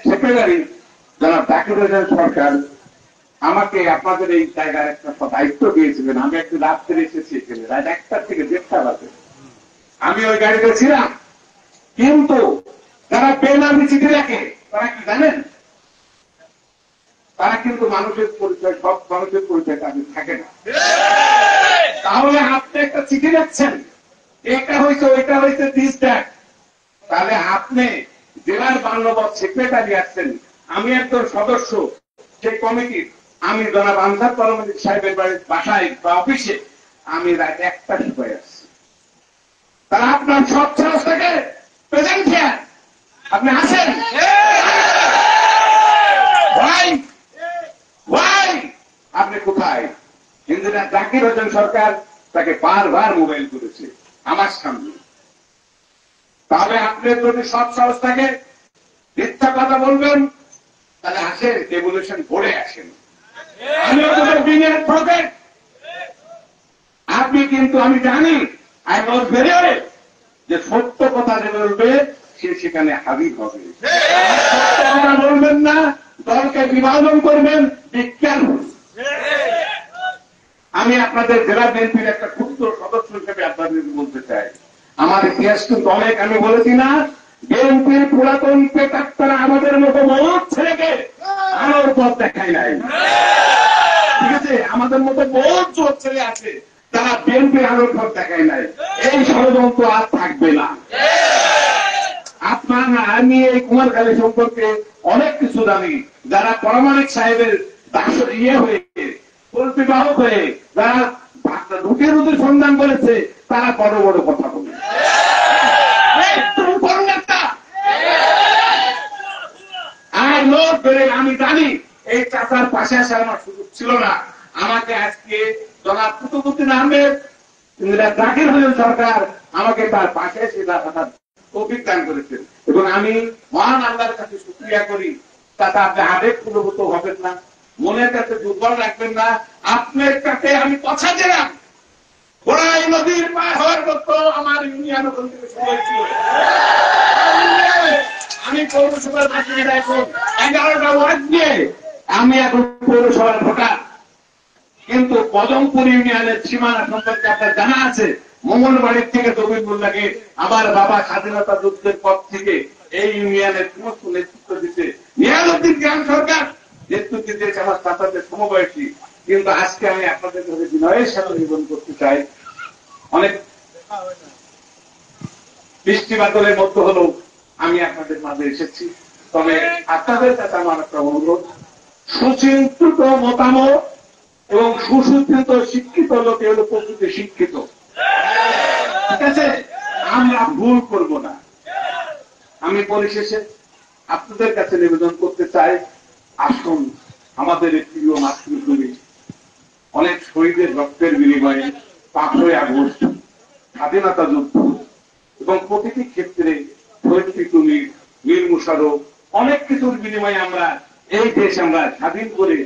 সেক্রেটারি যারা জাকির হোসেন সরকার আমাকে আপনাদের এই জায়গার একটা দায়িত্ব দিয়েছিলেন। আমি একটু রাত্রে এসেছি এখানে, রাত 1টা থেকে 1:30 বাজে আমি ওই গাড়িতে ছিলাম। কিন্তু যারা বেনামি চিঠি রাখে তারা কি জানেন, তারা কিন্তু মানুষের পরিচয়, সব মানুষের পরিচয় তাদের থাকে না। তাহলে আপনি একটা চিঠি রাখছেন, এটা হয়েছে ওইটা হয়েছে দিস দ্যাট, তাহলে আপনি জেলার মান্যবর সেক্রেটারি আসছেন, আমি একজন সদস্য সেই কমিটির, আমি জনাব আনসার পারমাণবিক সাহেবের বাড়ির বাসায় বা অফিসে আমি রাত 1টার সময় আসছি। তারা আপনার সব সাহস থেকে প্রেজেন্ট হিয়ার, আপনি আসেন। আপনি কোথায়? ইঞ্জিনিয়ার জাকির হোসেন সরকার তাকে বারবার মোবাইল করেছে আমার সামনে। তাহলে আপনি যদি সব সাহস থাকে মিথ্যা কথা বলবেন, তাহলে আসেন ডেপুটেশন বোর্ডে আসেন। আমি আপনি কিন্তু আমি জানি, আই ওয়াজ ভেরি ওয়েল, যে সত্য কথা যে বলবে সে সেখানে হাজির হবে। সত্য কথা বলবেন না, দলকে বিভাজন করবেন, বিজ্ঞান। আমি আপনাদের জেলা বিএনপির একটা ক্ষুদ্র সদস্য হিসেবে আপনাদের বলতে চাই, আমার ইতিহাস কিন্তু অনেক আমি বলেছি না, বিএনপির পুরাতন পেটাক্তারা আমাদের মতো বহুত ছেলেকে আলোর পথ দেখায় নাই। ঠিক আছে, আমাদের মতো বহুত চোর ছেলে আছে তারা বিএনপি আলোর পথ দেখায় নাই। এই ষড়যন্ত্র আর থাকবে না। আপনার আমি এই কুমারখালী সম্পর্কে অনেক কিছু জানি। যারা পরমাণিক সাহেবের হয়ে বিবাহক হয়ে যারা রুটি রুটির সন্ধান করেছে, তারা বড় বড় কথা বলে। আমি জানি এই চাচার পাশে আসে আমার সুযোগ ছিল না। আমাকে আজকে জনাব কুতুবুদ্দিন আহমেদ, জাকির হোসেন সরকার আমাকে তার পাশে এসে অভিজ্ঞান করেছেন, এবং আমি মহান আল্লাহর কাছে শুকরিয়া করি। তাতে আপনি আবেগ পুরোভূত হবেন না, মনের কাছে দুর্বল রাখবেন না। আপনার কাছে আমি কথা দিলাম, বড়াই নদীর পার হওয়ার মতো আমার ইউনিয়ন ওখান থেকে শুরু হয়েছিল। আমি পৌরসভার বাসিন্দা, এখন 11টা ওয়ার্ড নিয়ে আমি এখন পৌরসভার ভোটার। কিন্তু কদমপুর ইউনিয়নের সীমানা সম্পর্কে আপনার জানা আছে, মঙ্গলবাড়ির থেকে দবিরুল্লাহকে আমার বাবা স্বাধীনতা যুদ্ধের পর থেকে এই ইউনিয়নের সমস্ত নেতৃত্ব দিতে নিয়ামুদ্দিন গ্রাম সরকার নেতৃত্ব দিয়েছে, আমার চাচাদের সমবয়সী। কিন্তু আজকে আমি আপনাদের কাছে বিনয়ের সাথে নিবেদন করতে চাই, অনেক বৃষ্টি বাদলের মধ্যে হলো আমি আপনাদের মাঝে এসেছি। তবে আপনাদের কাছে আমার একটা অনুরোধ, সুচিন্তিত মতামত এবং সুসজ্জিত শিক্ষিত লোকে হলো প্রকৃত শিক্ষিত। ঠিক আছে, আমরা ভুল করব না। আমি পরিশেষে আপনাদের কাছে নিবেদন করতে চাই, আসুন আমাদের এই প্রিয় মাতৃভূমি অনেক শহীদের রক্তের বিনিময়ে 5ই আগস্ট স্বাধীনতা যুদ্ধ এবং প্রতিটি ক্ষেত্রে তুমি মীর মুশাররফ অনেক কিছুর বিনিময়ে আমরা এই দেশ আমরা স্বাধীন করে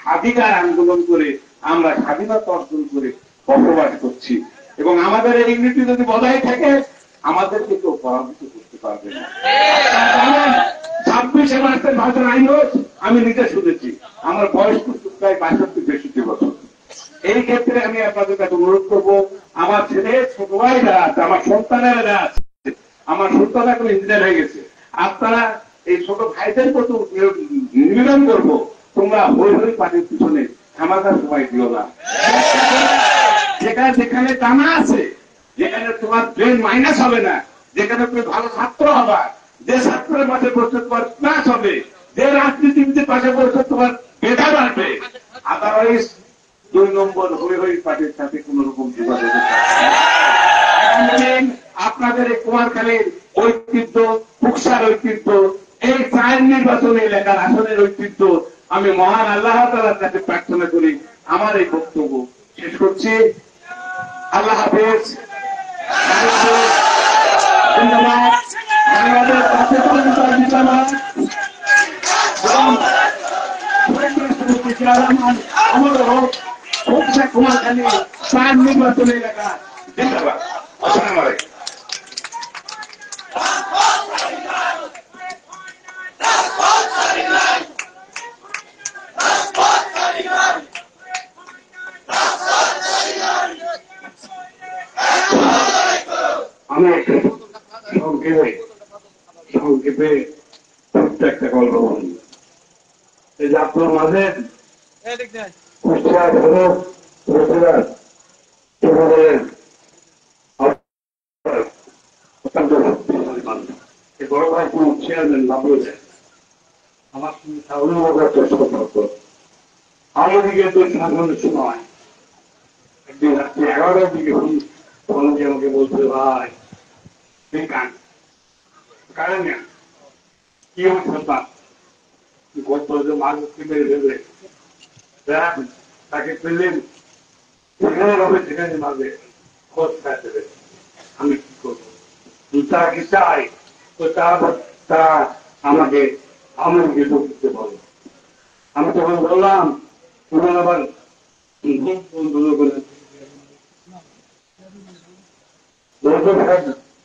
স্বাধিকার আন্দোলন করে আমরা স্বাধীনতা অর্জন করে বসবাস করছি এবং আমাদের এই ইউনিটি যদি বজায় থাকে আমাদেরকে কেউ পরাজিত করতে পারবে না। 26শে মার্চের ভাষণ আইনস আমি নিজে শুনেছি, আমার বয়স কিন্তু প্রায় 62-63 বছর। এই ক্ষেত্রে আমি আপনাদের কাছে অনুরোধ করবো, আমার ছেলে ছোট ভাইরা আছে, আমার সন্তানেরা আছে, আমার সন্তান এখন ইঞ্জিনিয়ার হয়ে গেছে, আপনারা এই ছোট ভাইদের প্রতি নিবেদন করবো, তোমরা হই হই পানির পিছনে খামাখা সময় দিও না। যেখানে যেখানে জানা আছে, যেখানে তোমার ব্রেন মাইনাস হবে না, যেখানে তুমি ভালো ছাত্র হবা, যে ছাত্রের মাঝে বসে তোমার ক্লাস হবে, যে রাজনীতিবিদের পাশে বসে তোমার বেটা বাড়বে, আদারওয়াইজ 2 নম্বর হই হই পার্টির সাথে কোন রকম যোগাযোগ আপনাদের এই কুমারখালীর ঐতিহ্য, পুকসার ঐতিহ্য, এই 4 নির্বাচনী এলাকার আসনের ঐতিহ্য আমি মহান আল্লাহ তাআলার কাছে প্রার্থনা করি। আমার এই বক্তব্য শেষ করছি। আল্লাহ হাফেজ। ধন্যবাদ। ধন্যবাদের কাছে কুমারখালী 4 নির্বাচনী এলাকা জিন্দাবাদ। আসসালামু আলাইকুম। আমি সংক্ষেপে একটা গল্প বলি। এই যে আপনার মাঝে কুষ্টিয়ার অত্যন্ত শক্তিশালী মানুষ। এই বড় ভাই কোন চেয়ারম্যান না বলে আমার সঙ্গে সাধারণ চেষ্টা করতো। আওয়ামী লীগের তো শাসনের সময় একদিন রাত্রি 11টার দিকে ফোন দিয়ে আমাকে বলছে, ভাই কারণ কি হচ্ছে গত যে মানুষকে মেরে ফেলবে তাকে পেলেন সেখানে মাঝে খোঁজ দেবে। আমি কি করবো? তারা কি চাই তারা আমাকে আওয়ামী লীগে যোগ দিতে বলে। আমি তখন বললাম, তুমি আবার বন্ধু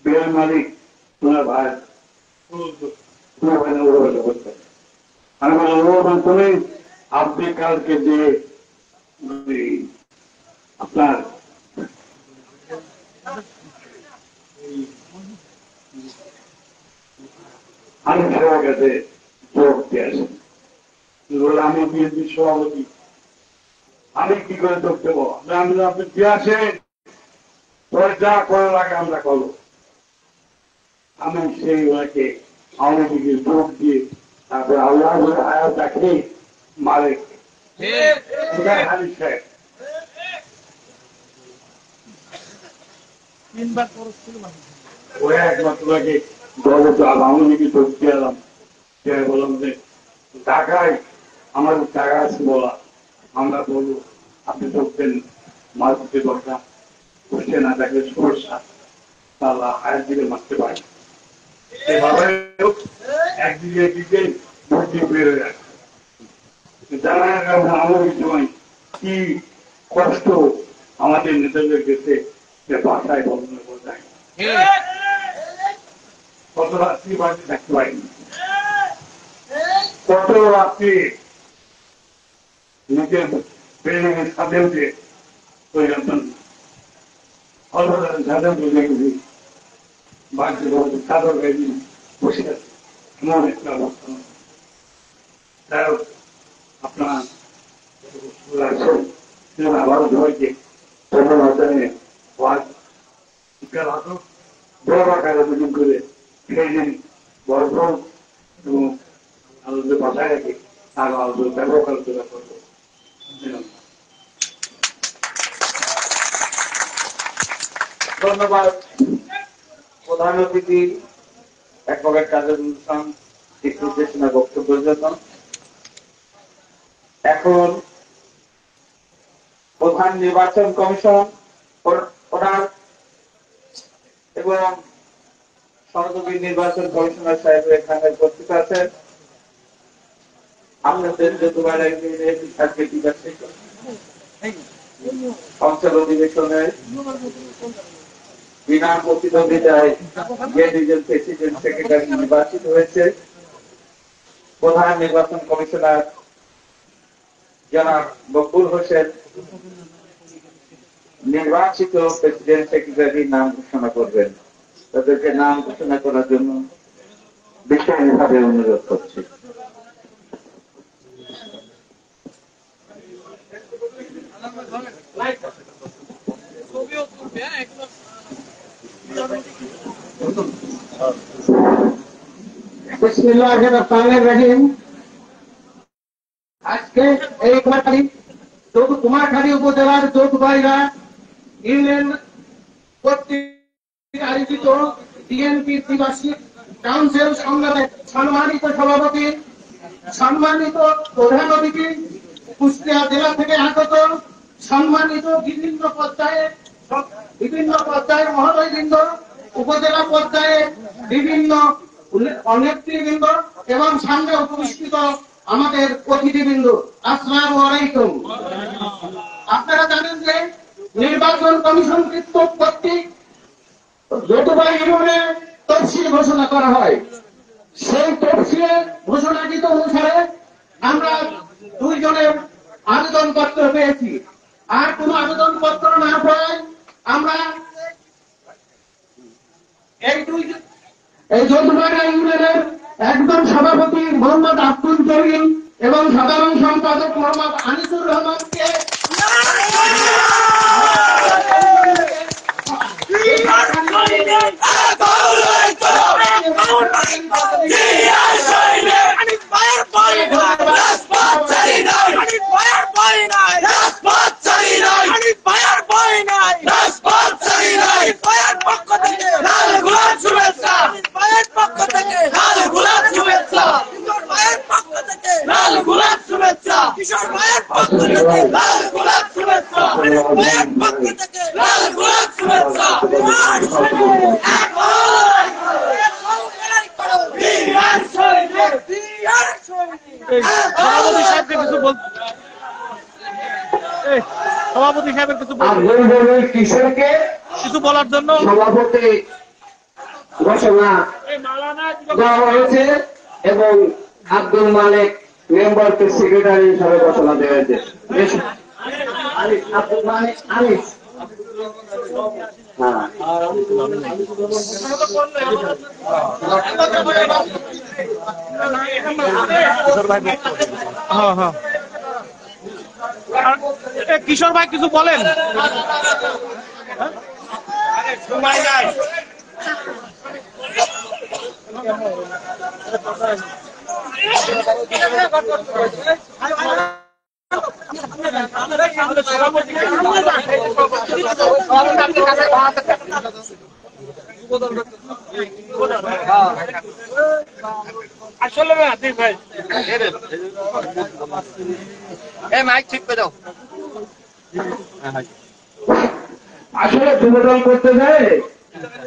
বের মালিক তোমার ভাই আমি বললাম, তুমি আপনি কালকে যে আপনার আমি সবার কাছে যোগ দিয়ে আসি। আমি বিএনপি সভাপতি, আমি কি করে যোগ দেবো? আপনি দিয়ে আসেন, যা করার লাগে আমরা করবো। আমি সেই ওনাকে আওয়ামী লীগের যোগ দিয়ে তারপরে আল্লাহ আয়াত দেখে মালিক হারিস সাহেব ওই একমাত্র আওয়ামী লীগের যোগ দিয়ে এলাম। বললাম যে ঢাকায় আমাদের জায়গা আছে বলা, আমরা বলবো আপনি যোগ দেন, মাঝে দরকার বুঝতে না দেখলে সমস্যা, তাহলে হায়ার দিকে মারতে পারি। এভাবে একদিকে একদিকে ভর্তি বেড়ে যায়। জানা আমাদের সময় কি কষ্ট আমাদের নেতাদের গেছে বাসায় বর্ণনা করা যায়। কত রাত্রি বাড়িতে থাকতে পারিনি, কত রাত্রি নিজের বিল্ডিং এর সাথে উঠে ওই সাথে উঠে গেছি বাড়িতে চাদর গাড়ি বসে আছে, এমন একটা অবস্থা। তাই আপনার আবারও সবাইকে ধন্যবাদ জানিয়ে বড় আকারে মিটিং করে সেই দিন বর্ধমান এবং আলোচনা বাসায় রেখে তার আলোচনা ব্যাপক আলোচনা করবো। ধন্যবাদ প্রধান অতিথি অ্যাডভোকেট কাজী ইসলাম দিক নির্দেশনা বক্তব্যের জন্য। এখন প্রধান নির্বাচন কমিশন ওনার এবং সহযোগী নির্বাচন কমিশনার সাহেব এখানে উপস্থিত আছেন। আপনাদের যতবার সংসদ অধিবেশনের বিনা প্রতিদ্বন্দ্বিতায় যে দুজন প্রেসিডেন্ট সেক্রেটারি নির্বাচিত হয়েছে, প্রধান নির্বাচন কমিশনার জনাব বকুল হোসেন নির্বাচিত প্রেসিডেন্ট সেক্রেটারির নাম ঘোষণা করবেন। তাদেরকে নাম ঘোষণা করার জন্য বিশেষভাবে অনুরোধ করছি। আজকে এই কুমারখালী উপজেলার যৌথবাড়িরা ইউনিয়ন কর্তৃক আয়োজিত বিএনপি দ্বিবার্ষিক কাউন্সিল সংগ্রামে সম্মানিত সভাপতি, সম্মানিত প্রধান অতিথি, কুষ্টিয়া জেলা থেকে আগত সম্মানিত বিভিন্ন পর্যায়ে মহোদয়বৃন্দ, উপজেলা পর্যায়ে বিভিন্ন নেতৃবৃন্দ এবং সামনে উপস্থিত আমাদের অতিথিবৃন্দ, আসসালামু আলাইকুম। আপনারা জানেন যে নির্বাচন কমিশন কর্তৃক যৌথবাড়ি ইউনিয়নে তফসিল ঘোষণা করা হয়। সেই তফসিলে ঘোষণাকৃত অনুসারে আমরা 2 জনের আবেদনপত্র পেয়েছি। আর কোন আবেদনপত্র না পাওয়ায় আমরা এই যৌথবাড়ি ইউনিয়নের একজন সভাপতি মোহাম্মদ আব্দুল জলিল এবং সাধারণ সম্পাদক মোহাম্মদ আনিসুর রহমানকে সভাপতি সাহেবের কিছু বলার জন্য সভাপতি ঘোষণা দেওয়া হয়েছে এবং আব্দুল মালিক মেম্বারকে সেক্রেটারি হিসাবে ঘোষণা দেওয়া হয়েছে। আব্দুল মালিক আনিস, কিশোর ভাই কিছু বলেন। আসলে ভাই মাইক ঠিক করে দাও। আসলে যুবদল করতে যায়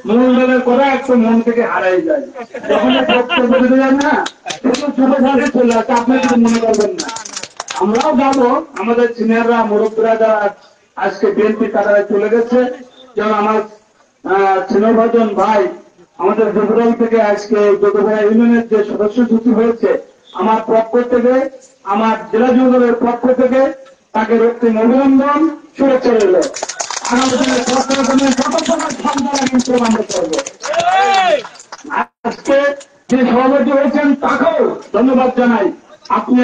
মূল দলের করা একটু মন থেকে হারাই যায়, যখন বক্তব্য দিতে যায় না যুবদলে চলে আসে। আপনার কিছু মনে করবেন না, আমরাও যাবো। আমাদের সিনিয়ররা মুরব্বীরা যারা আজকে বিএনপি কাতারে চলে গেছে, যেমন আমার সিনিয়র ভাই আমাদের যুবদল থেকে আজকে যৌথবাড়ি ইউনিয়নের যে সদস্য সচিব হয়েছে, আমার পক্ষ থেকে, আমার জেলা যুবদলের পক্ষ থেকে তাকে রক্তিম অভিনন্দন, শুভেচ্ছা রইল। আগামী দিনে কিন্তু আমরা করবো। আজকে যে সভাপতি হয়েছেন তাকেও ধন্যবাদ জানাই। আপনি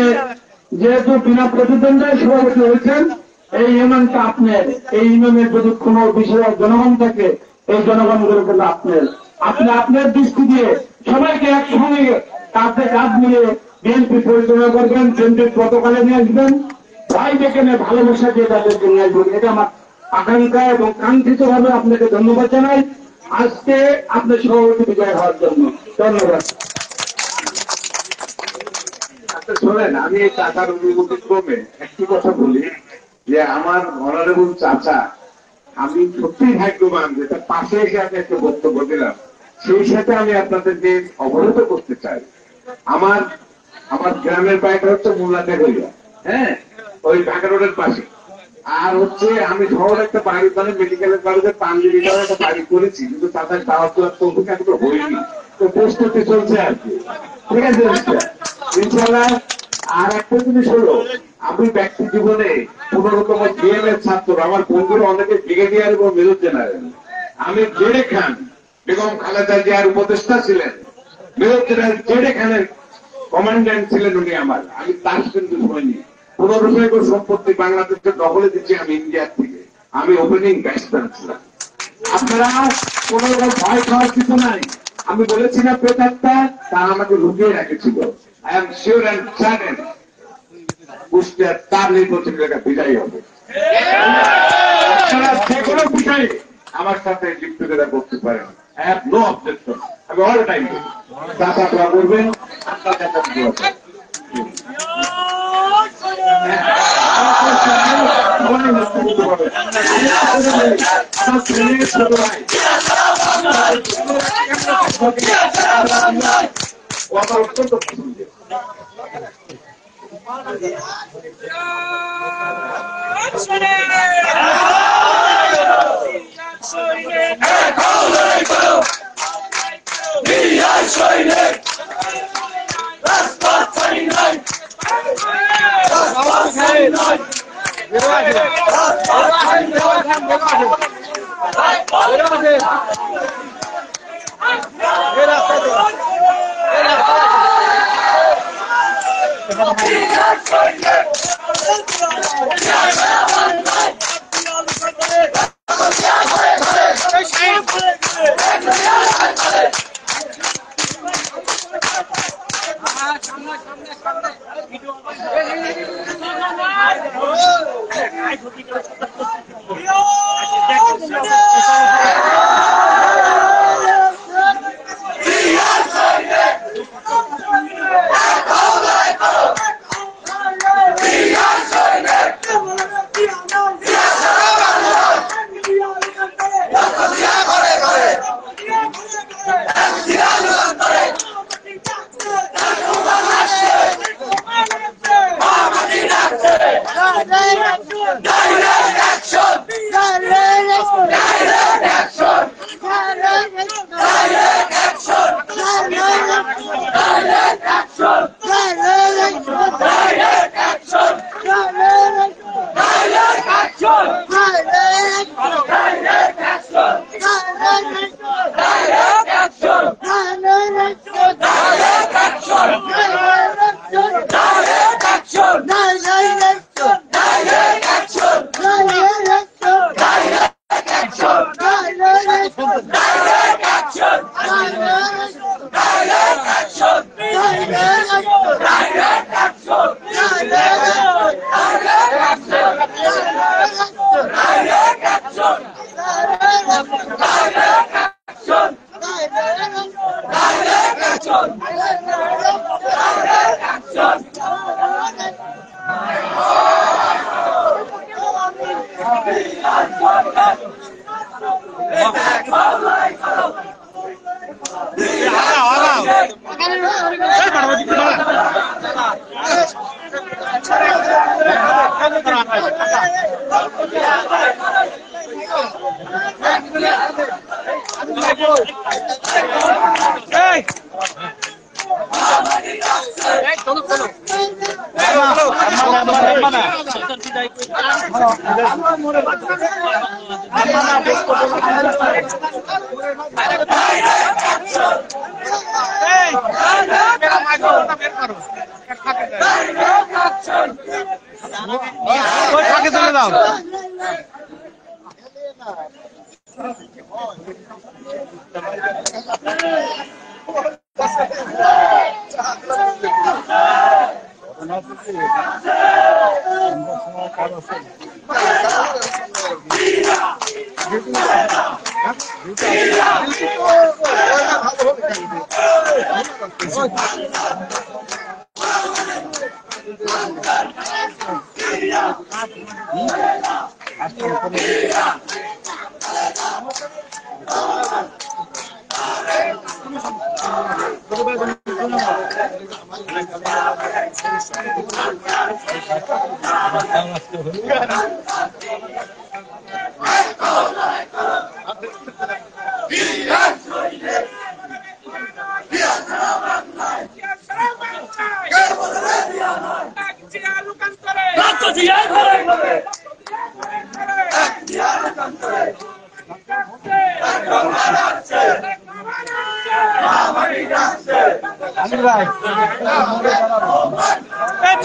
যেহেতু বিনা প্রতিদ্বন্দ্বিতায় সভাপতি হয়েছেন, এই ইউনিয়নটা আপনার। এই ইউনিয়নের যদি কোনো বিষয় জনগণ থাকে, এই জনগণগুলো কিন্তু আপনার। আপনি আপনার দৃষ্টি দিয়ে সবাইকে একসঙ্গে কাঁধে কাঁধ নিয়ে বিএনপি পরিচালনা করবেন, বিএনপির পতাকালে নিয়ে আসবেন, ভাই যেখানে ভালোবাসা দিয়ে তাদেরকে নিয়ে আসবেন। এটা আমার আকাঙ্ক্ষা এবং কাঙ্ক্ষিত ভাবে আপনাকে ধন্যবাদ জানাই আজকে আপনার সভাপতি বিজয় হওয়ার জন্য। ধন্যবাদ। আচ্ছা শোনেন, আমি এই চাচার অনুভূতি ক্রমে একটি কথা বলি যে আমার অনারেবল চাচা, আমি সত্যিই ভাগ্যবান যে তার পাশে এসে আমি একটা বক্তব্য দিলাম। সেই সাথে আমি আপনাদেরকে অবহিত করতে চাই, আমার গ্রামের বাড়িটা হচ্ছে মোল্লাতে হইয়া, হ্যাঁ, ওই ঢাকা রোডের পাশে। আর হচ্ছে আমি শহর একটা বাড়ি, মানে মেডিকেলের বাড়িতে পাঞ্জেরিটাও একটা বাড়ি করেছি, কিন্তু তাদের দাওয়াত দেওয়ার তৌফিক এখনো হয়নি। তো প্রস্তুতি চলছে আর কি, ঠিক আছে ইনশাআল্লাহ। আর একটা জিনিস হলো, আমি ব্যক্তি জীবনে 15তম ডিএমএর ছাত্র, আমার বন্ধুরা অনেকে ব্রিগেডিয়ার এবং মেজর জেনারেল। আমি জেডে খান বেগম খালেদা জিয়ার উপদেষ্টা ছিলেন, মেজর জেনারেল জেডে খানের কমান্ড্যান্ট ছিলেন উনি আমার। আমি তার কিন্তু হয়নি। 1500 একর সম্পত্তি বাংলাদেশের দখলে দিচ্ছি আমি ইন্ডিয়ার থেকে। আমি ওপেনিং ব্যাটসম্যান ছিলাম। আপনারা কোন রকম ভয় খাওয়ার কিছু নাই। আমি বলেছি না প্রেতাত্মা, তা আমাকে লুকিয়ে রেখেছিল। I am sure and certain কুষ্টিয়ার তার নির্বাচনী এলাকা বিজয়ী হবে। আপনারা যে কোনো বিষয়ে আমার সাথে যুক্তিকতা করতে পারেন, আই হ্যাভ নো অবজেকশন। আমি অল টাইম চাচা দোয়া করবেন, আপনার কাছে দোয়া করবেন। আমার অত্যন্ত পছন্দের।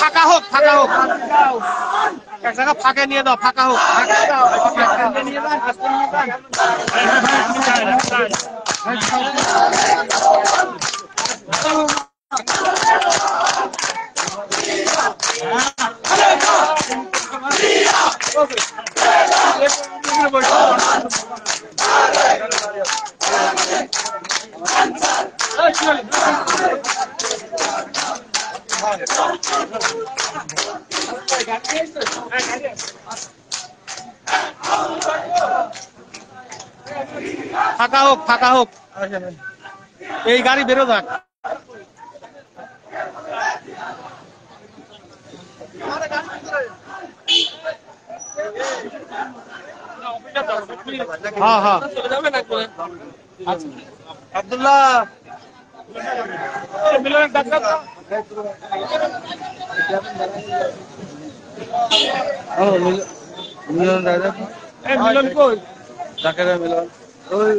ফাঁকা হোক এক জায়গা ফাঁকে নিয়ে দাও, ফাঁকা হোক। ফাঁকা হোক, এই গাড়ি বেরো যাক। হ্যাঁ হ্যাঁ আব্দুল্লাহ মিলন দাদা, মিলন কই ডাক্তার মিলন ওই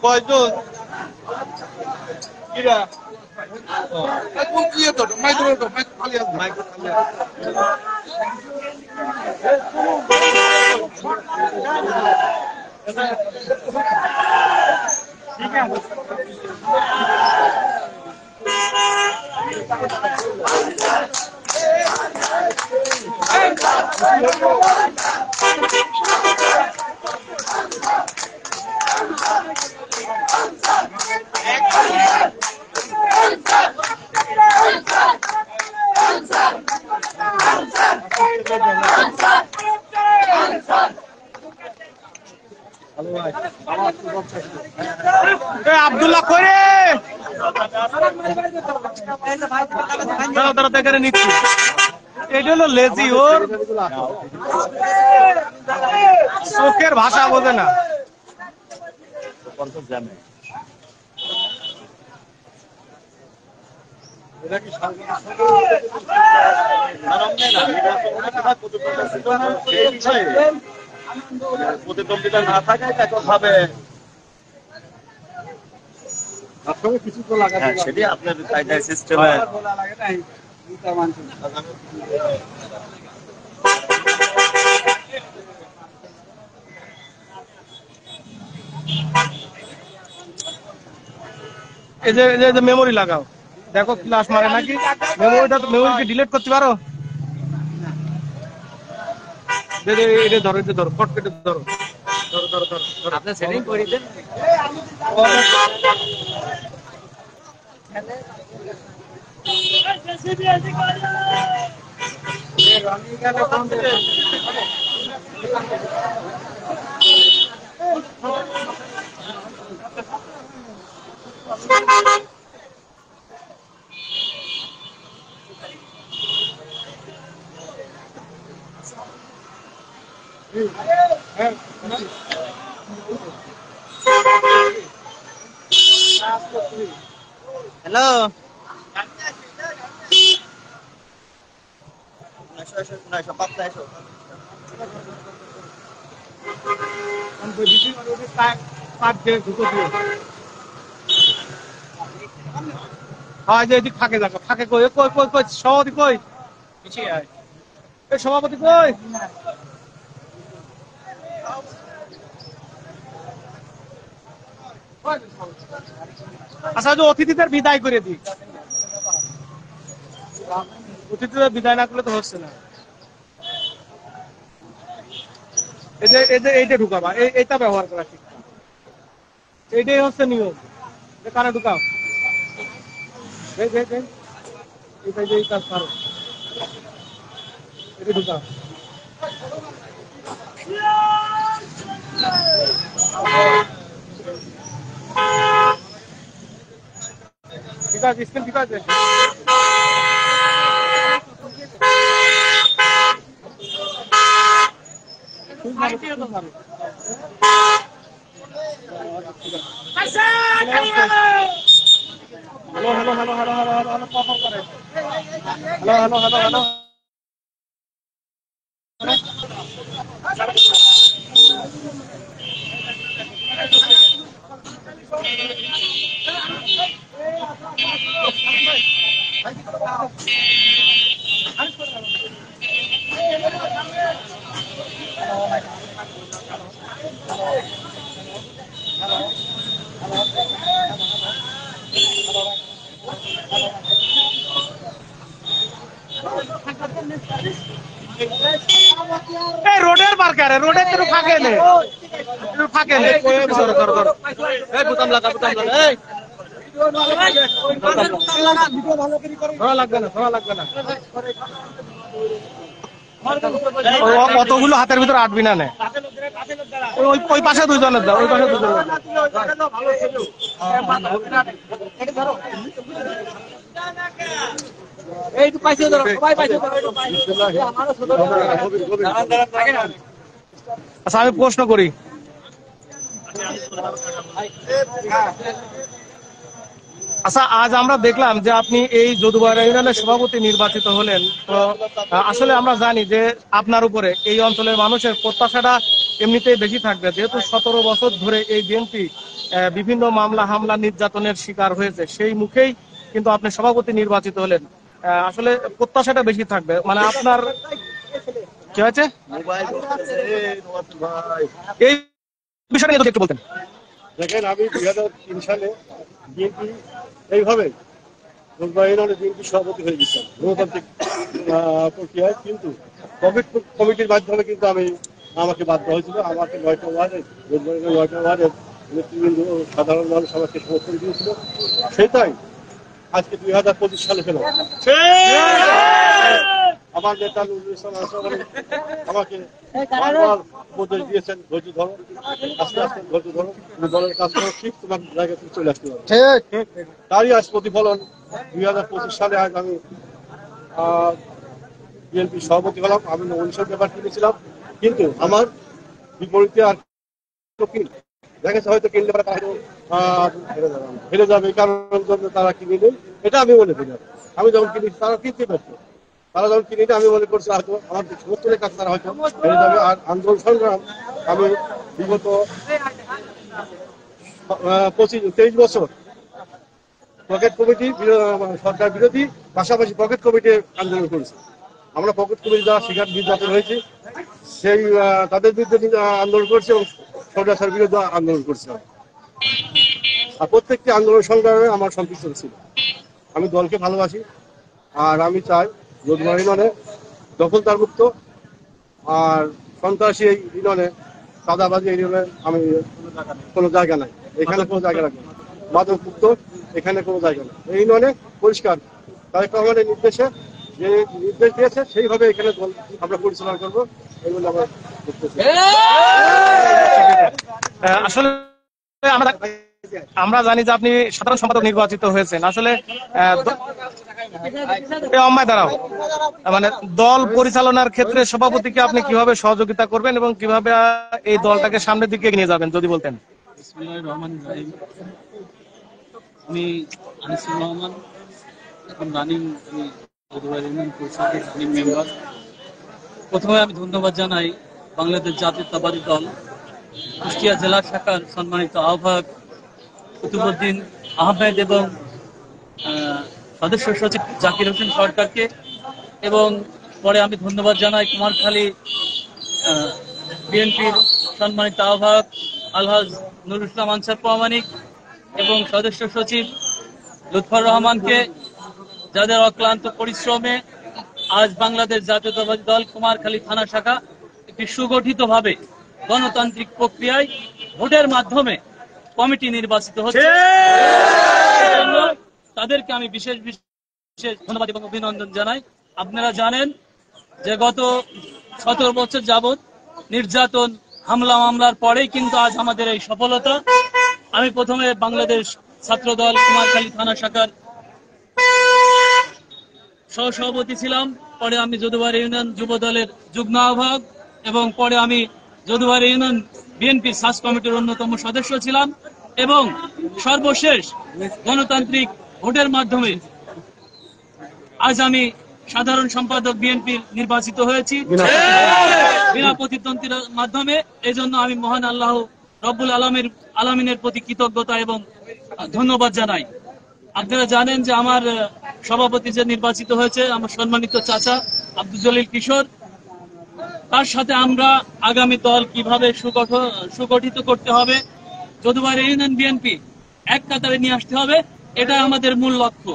কয়জন কিরা আব্দুল্লাহ করে দাঁড়া এখানে নিচ্ছি। এটা হলো লেজি, ওর চোখের ভাষা বোঝে না। প্রতিদ্বন্দ্বিতা না থাকায় এখন ভাবে কিছু তো লাগে, সেটি আপনার কায়দায় সিস্টেমে এই যে মেমোরি লাগাও, দেখো ক্লাস মারে নাকি। মেমোরিকে ডিলিট করতে পারো? এটা ধরো, এটা ধরো, কট কেটে ধরো, ধরো ধরো ধরো ধরো। আপনি সেটিং করে দেন। হ্যালো এদিক ফাঁকে দেখো, ফাঁকে কই কই কই কই সভাপতি কই, পিছিয়ে আয় এই সভাপতি কই। আচ্ছা যে অতিথিদের বিদায় করে দিই, অতিথিদের বিদায় না করলে তো হচ্ছে না। এইটা ঢুকাবা, এইটা ব্যবহার করা ঠিক, এইটাই হচ্ছে নিয়ম। কানে ঢুকাও, এই কাজ পারো, এটা ঢুকাও। ঠিক আছে, স্ক্রিন ঠিক আছে। Hello hello hello hello hello hello hello perform করে, হ্যালো হ্যালো হ্যালো হ্যালো। रोडेर बार क्या रे, रोडे तेरे फाके ने, करो करो करो, बुताम लगा, थोड़ा लग ना, কতগুলো হাতের ভিতরে আটবি না নে, ওই পাশে দুইজনের দাও, ওই পাশে দুইজনের আচ্ছা আমি প্রশ্ন করি, আচ্ছা আজ আমরা দেখলাম যে আপনি এই যদুবাড়ি ইউনিয়নের সভাপতি নির্বাচিত হলেন, তো আসলে আমরা জানি যে আপনার উপরে এই অঞ্চলের মানুষের প্রত্যাশাটা এমনিতেই বেশি থাকবে, যেহেতু 17 বছর ধরে এই বিএনপি বিভিন্ন মামলা হামলা নির্যাতনের শিকার হয়েছে, সেই মুখেই কিন্তু আপনি সভাপতি নির্বাচিত হলেন, আসলে প্রত্যাশাটা বেশি থাকবে, মানে আপনার কি হয়েছে এই বিষয়টা নিয়ে একটু বলতেন। দেখেন আমি 2003 সালে বিএনপি এইভাবে বিএনপি সভাপতি হয়ে গেছিলাম গণতান্ত্রিক প্রক্রিয়ায়, কিন্তু কোভিড কমিটির মাধ্যমে কিন্তু আমাকে বাদ দেওয়া হয়েছিল। আমাকে 9টা ওয়ার্ডের নেতৃবৃন্দ সাধারণ মানুষ আমাকে সমর্থন দিয়েছিল, সেটাই আজকে 2025 সালে পেল। আমার নেতা নুরুল ইসলাম আমাকে বারবার উপদেশ দিয়েছেন, ধৈর্য ধরো, আস্তে আস্তে ধৈর্য ধরো, তুমি দলের কাজ করো, ঠিক তোমার জায়গা থেকে চলে আসতে পারো। তারই আজ প্রতিফলন 2025 সালে আজ আমি বিএনপি সভাপতি হলাম। আমি নমিনেশন পেপার কিনেছিলাম, কিন্তু আমার বিপরীতে আর দেখেছে হয়তো কিনলে হেরে যাবে, এই কারণের জন্য তারা কিনে নেই, এটা আমি মনে করি। আমি যখন কিনেছি তারা কিনতে পারতো, তারা যখন কিনে আমি মনে করছি হয়তো আমার সমর্থনের কাছে তারা হয়তো হেরে যাবে। আর আন্দোলন সংগ্রাম আমি বিগত 23 বছর পকেট কমিটি, সরকার বিরোধী, পাশাপাশি পকেট কমিটি আন্দোলন করেছি। আমরা পকেট কমিটি যারা শিকার নির্যাতন হয়েছে সেই তাদের বিরুদ্ধে আন্দোলন করছি এবং সরকার বিরুদ্ধে আন্দোলন করছিলাম। আর প্রত্যেকটি আন্দোলন সংগ্রামে আমার সম্পৃক্ত ছিল। আমি দলকে ভালোবাসি, আর আমি চাই যদুবাড়ি ইউনিয়নে দখলদার মুক্ত আর সন্ত্রাসী এই ইউনিয়নে, চাঁদাবাজি এই ইউনিয়নে আমি কোনো জায়গা নাই, এখানে কোনো জায়গা রাখবো না। মাদক মুক্ত এখানে কোনো জায়গা নেই, এই ইউনিয়নে পরিষ্কার। তারেক রহমানের নির্দেশে যে নির্দেশ দিয়েছে সেইভাবে এখানে দল আমরা পরিচালনা করবো, এগুলো আমার আসলে আমরা জানি যে আপনি সাধারণ সম্পাদক নির্বাচিত হয়েছেন। আসলে অম্মায় দাঁড়াও, মানে দল পরিচালনার ক্ষেত্রে সভাপতিকে আপনি কিভাবে সহযোগিতা করবেন এবং কিভাবে এই দলটাকে সামনের দিকে নিয়ে যাবেন যদি বলতেন। বিসমিল্লাহির রহমানির রহিম। আমি আনিসুর রহমান, এখন রানিং যদুবাড়ি ইউনিয়ন পরিষদের রানিং মেম্বার। প্রথমে আমি ধন্যবাদ জানাই বাংলাদেশ জাতীয়তাবাদী দল কুষ্টিয়া জেলা শাখার সম্মানিত আহ্বায়ক কুতুবউদ্দিন আহমেদ এবং সদস্য সচিব জাকির হোসেন সরকারকে, এবং পরে আমি ধন্যবাদ জানাই কুমারখালী বিএনপির সম্মানিত আহ্বায়ক আলহাজ নুরুল ইসলাম আনসার প্রামাণিক এবং সদস্য সচিব লুৎফর রহমানকে, যাদের অক্লান্ত পরিশ্রমে আজ বাংলাদেশ জাতীয়তাবাদী দল কুমারখালী থানা শাখা একটি সুগঠিতভাবে গণতান্ত্রিক প্রক্রিয়ায় ভোটের মাধ্যমে কমিটি নির্বাচিত হচ্ছে। তাদেরকে আমি বিশেষ বিশেষ ধন্যবাদ এবং অভিনন্দন জানাই। আপনারা জানেন যে গত 17 বছর যাবৎ নির্যাতন, হামলা মামলার পরেই কিন্তু আজ আমাদের এই সফলতা। আমি প্রথমে বাংলাদেশ ছাত্রদল কুমারখালী থানা শাখার সহসভাপতি ছিলাম, পরে আমি যদুবাড়ি ইউনিয়ন যুব দলের যুগ্ম আহ্বায়ক এবং পরে আমি যদুবাড়ি ইউনিয়ন বিএনপির সার্চ কমিটির অন্যতম সদস্য ছিলাম এবং সর্বশেষ গণতান্ত্রিক ভোটের মাধ্যমে আজ আমি সাধারণ সম্পাদক বিএনপির নির্বাচিত হয়েছি বিনা প্রতিদ্বন্দ্বিতার মাধ্যমে। এজন্য আমি মহান আল্লাহ রব্বুল আলামিনের প্রতি কৃতজ্ঞতা এবং ধন্যবাদ জানাই। আপনারা জানেন যে আমার সভাপতি যে নির্বাচিত হয়েছে আমার সম্মানিত চাচা আব্দুল জলিল কিশোর, তার সাথে আমরা আগামী দল কিভাবে সুগঠিত করতে হবে, যদুবাড়ি ইউনিয়ন বিএনপি এক কাতারে নিয়ে আসতে হবে, এটা আমাদের মূল লক্ষ্য।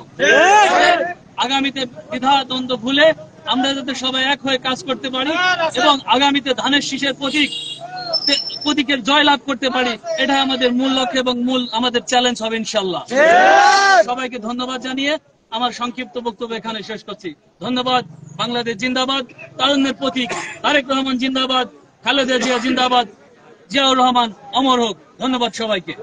আগামীতে দ্বিধা দ্বন্দ্ব ভুলে আমরা যাতে সবাই এক হয়ে কাজ করতে পারি এবং আগামীতে ধানের শীষের প্রতীকের জয় লাভ করতে পারি, এটা আমাদের মূল লক্ষ্য এবং মূল আমাদের চ্যালেঞ্জ হবে ইনশাল্লাহ। সবাইকে ধন্যবাদ জানিয়ে আমার সংক্ষিপ্ত বক্তব্য এখানে শেষ করছি। ধন্যবাদ। বাংলাদেশ জিন্দাবাদ, তারুণ্যের প্রতীক তারেক রহমান জিন্দাবাদ, খালেদা জিয়া জিন্দাবাদ, জিয়াউর রহমান অমর হোক। ধন্যবাদ সবাইকে।